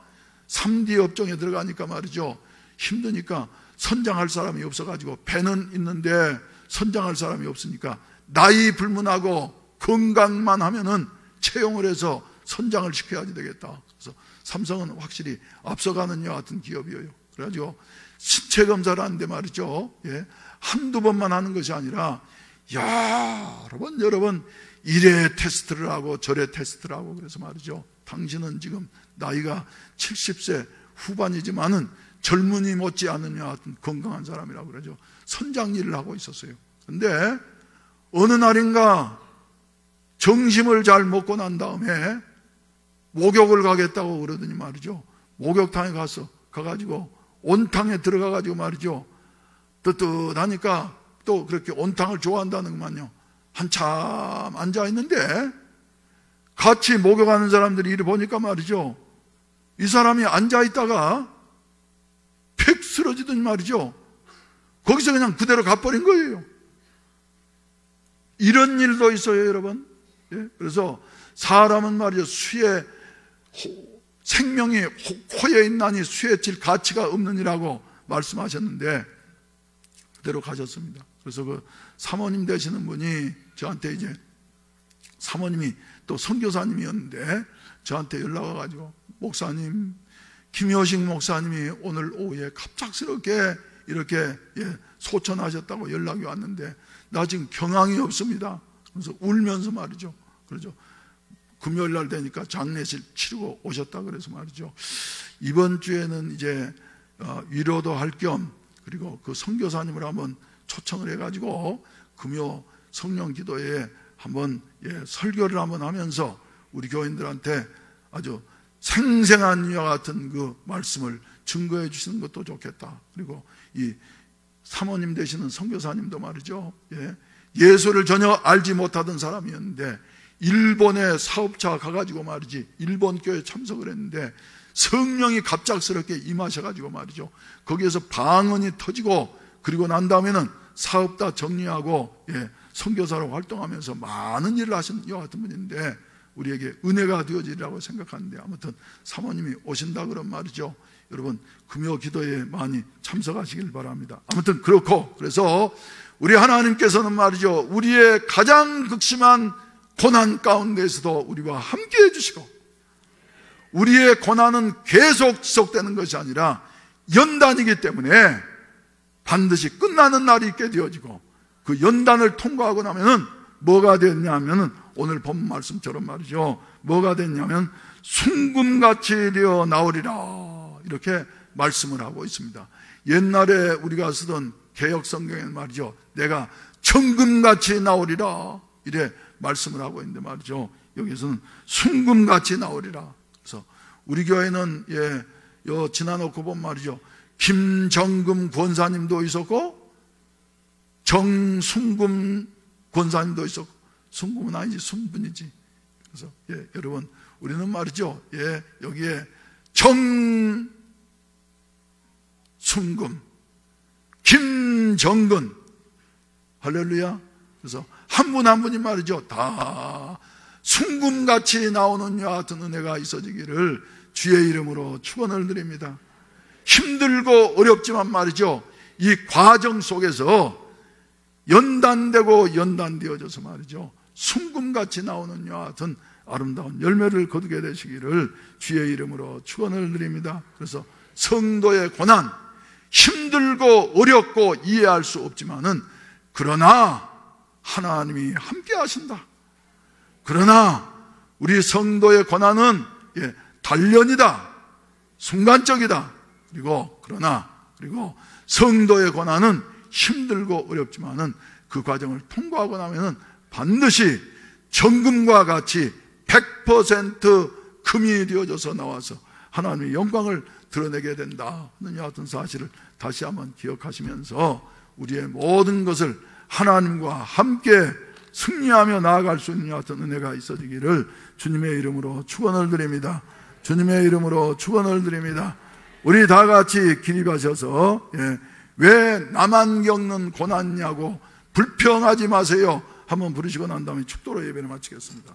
[SPEAKER 4] 3D 업종에 들어가니까 말이죠 힘드니까 선장할 사람이 없어가지고, 배는 있는데 선장할 사람이 없으니까 나이 불문하고 건강만 하면은 채용을 해서 선장을 시켜야지 되겠다. 그래서 삼성은 확실히 앞서가는 이와 같은 기업이에요. 그래가지고 신체 검사를 하는데 말이죠 한두 번만 하는 것이 아니라 여러 번 이래 테스트를 하고 저래 테스트를 하고, 그래서 말이죠 당신은 지금 나이가 70세 후반이지만은 젊은이 못지 않느냐 같은 건강한 사람이라고 그러죠. 선장 일을 하고 있었어요. 근데 어느 날인가 점심을 잘 먹고 난 다음에 목욕을 가겠다고 그러더니 말이죠 목욕탕에 가가지고 온탕에 들어가가지고 말이죠 뜨뜻하니까 또 그렇게 온탕을 좋아한다는구만요. 한참 앉아있는데 같이 목욕하는 사람들이 이리 보니까 말이죠 이 사람이 앉아있다가 팩 쓰러지더니 말이죠 거기서 그냥 그대로 가버린 거예요. 이런 일도 있어요, 여러분. 그래서 사람은 말이죠 생명이 호에 있나니 수에 질 가치가 없느니라고 말씀하셨는데 그대로 가셨습니다. 그래서 그 사모님 되시는 분이 저한테 이제, 사모님이 또 선교사님이었는데 저한테 연락 와가지고, 목사님, 김효식 목사님이 오늘 오후에 갑작스럽게 이렇게 소천하셨다고 연락이 왔는데 나 지금 경황이 없습니다. 그래서 울면서 말이죠. 그러죠. 금요일 날 되니까 장례식 치르고 오셨다 그래서 말이죠. 이번 주에는 이제 위로도 할 겸 그리고 그 선교사님을 한번 초청을 해가지고 금요 성령 기도에 한번 설교를 한번 하면서 우리 교인들한테 아주 생생한 이와 같은 그 말씀을 증거해 주시는 것도 좋겠다. 그리고 이 사모님 되시는 선교사님도 말이죠 예수를 전혀 알지 못하던 사람이었는데 일본의 사업자 가가지고 말이지, 일본 교회 참석을 했는데 성령이 갑작스럽게 임하셔가지고 말이죠, 거기에서 방언이 터지고, 그리고 난 다음에는 사업 다 정리하고 선교사로 활동하면서 많은 일을 하신 이와 같은 분인데, 우리에게 은혜가 되어지리라고 생각하는데, 아무튼 사모님이 오신다 그런 말이죠. 여러분 금요 기도에 많이 참석하시길 바랍니다. 아무튼 그렇고, 그래서 우리 하나님께서는 말이죠, 우리의 가장 극심한 고난 가운데에서도 우리와 함께 해주시고, 우리의 고난은 계속 지속되는 것이 아니라 연단이기 때문에 반드시 끝나는 날이 있게 되어지고, 그 연단을 통과하고 나면은 뭐가 됐냐면은 오늘 본 말씀처럼 말이죠, 뭐가 됐냐면 순금같이 되어 나오리라, 이렇게 말씀을 하고 있습니다. 옛날에 우리가 쓰던 개역 성경에는 말이죠, 내가 청금같이 나오리라 이래 말씀을 하고 있는데 말이죠, 여기서는 순금같이 나오리라. 그래서 우리 교회는 요 지나놓고 보면 말이죠, 김정금 권사님도 있었고 정순금 권사님도 있었고, 순금은 아니지 순분이지. 그래서 여러분 우리는 말이죠, 여기에 정순금, 김정근, 할렐루야. 그래서 한 분 한 분이 말이죠, 다 순금같이 나오는 이와 같은 은혜가 있어지기를 주의 이름으로 축원을 드립니다. 힘들고 어렵지만 말이죠, 이 과정 속에서 연단되고 연단되어져서 말이죠, 순금같이 나오는 이와 같은 아름다운 열매를 거두게 되시기를 주의 이름으로 축원을 드립니다. 그래서 성도의 고난, 힘들고 어렵고 이해할 수 없지만은, 그러나 하나님이 함께 하신다. 그러나 우리 성도의 고난은 단련이다, 순간적이다. 그리고 성도의 고난은 힘들고 어렵지만은 그 과정을 통과하고 나면은 반드시 정금과 같이 100% 금이 되어져서 나와서 하나님의 영광을 드러내게 된다 하는 같은 사실을 다시 한번 기억하시면서 우리의 모든 것을 하나님과 함께 승리하며 나아갈 수 있는 같은 은혜가 있어지기를 주님의 이름으로 축원을 드립니다. 주님의 이름으로 축원을 드립니다. 우리 다 같이 기립하셔서 왜 나만 겪는 고난이냐고 불평하지 마세요 한번 부르시고 난 다음에 축도로 예배를 마치겠습니다.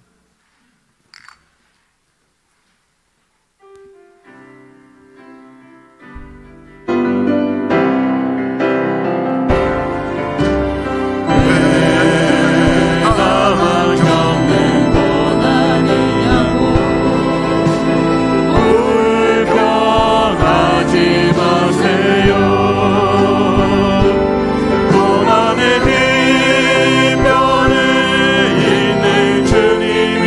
[SPEAKER 1] 고난의 뒤편에 있는 주님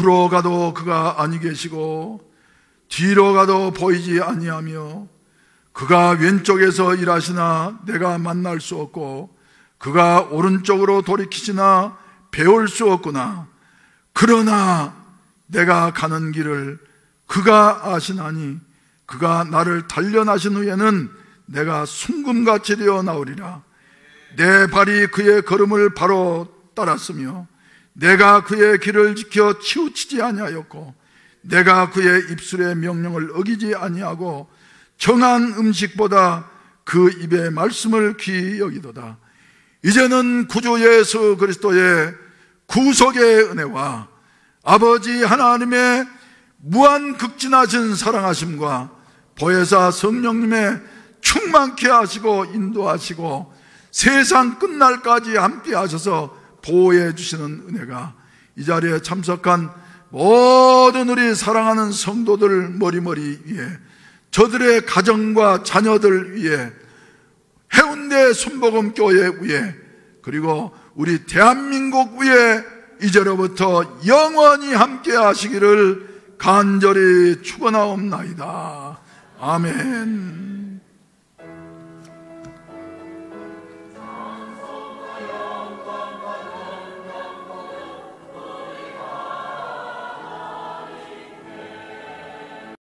[SPEAKER 4] 앞으로 가도 그가 아니 계시고 뒤로 가도 보이지 아니하며 그가 왼쪽에서 일하시나 내가 만날 수 없고 그가 오른쪽으로 돌이키시나 배울 수 없구나. 그러나 내가 가는 길을 그가 아시나니 그가 나를 단련하신 후에는 내가 순금같이 되어 나오리라. 내 발이 그의 걸음을 바로 따랐으며 내가 그의 길을 지켜 치우치지 아니하였고 내가 그의 입술의 명령을 어기지 아니하고 정한 음식보다 그 입의 말씀을 귀히 여기도다. 이제는 구주 예수 그리스도의 구속의 은혜와 아버지 하나님의 무한 극진하신 사랑하심과 보혜사 성령님의 충만케 하시고 인도하시고 세상 끝날까지 함께 하셔서 보호해 주시는 은혜가 이 자리에 참석한 모든 우리 사랑하는 성도들 머리머리 위에, 저들의 가정과 자녀들 위에, 해운대 순복음교회 위에, 그리고 우리 대한민국 위에 이제로부터 영원히 함께 하시기를 간절히 축원하옵나이다. 아멘.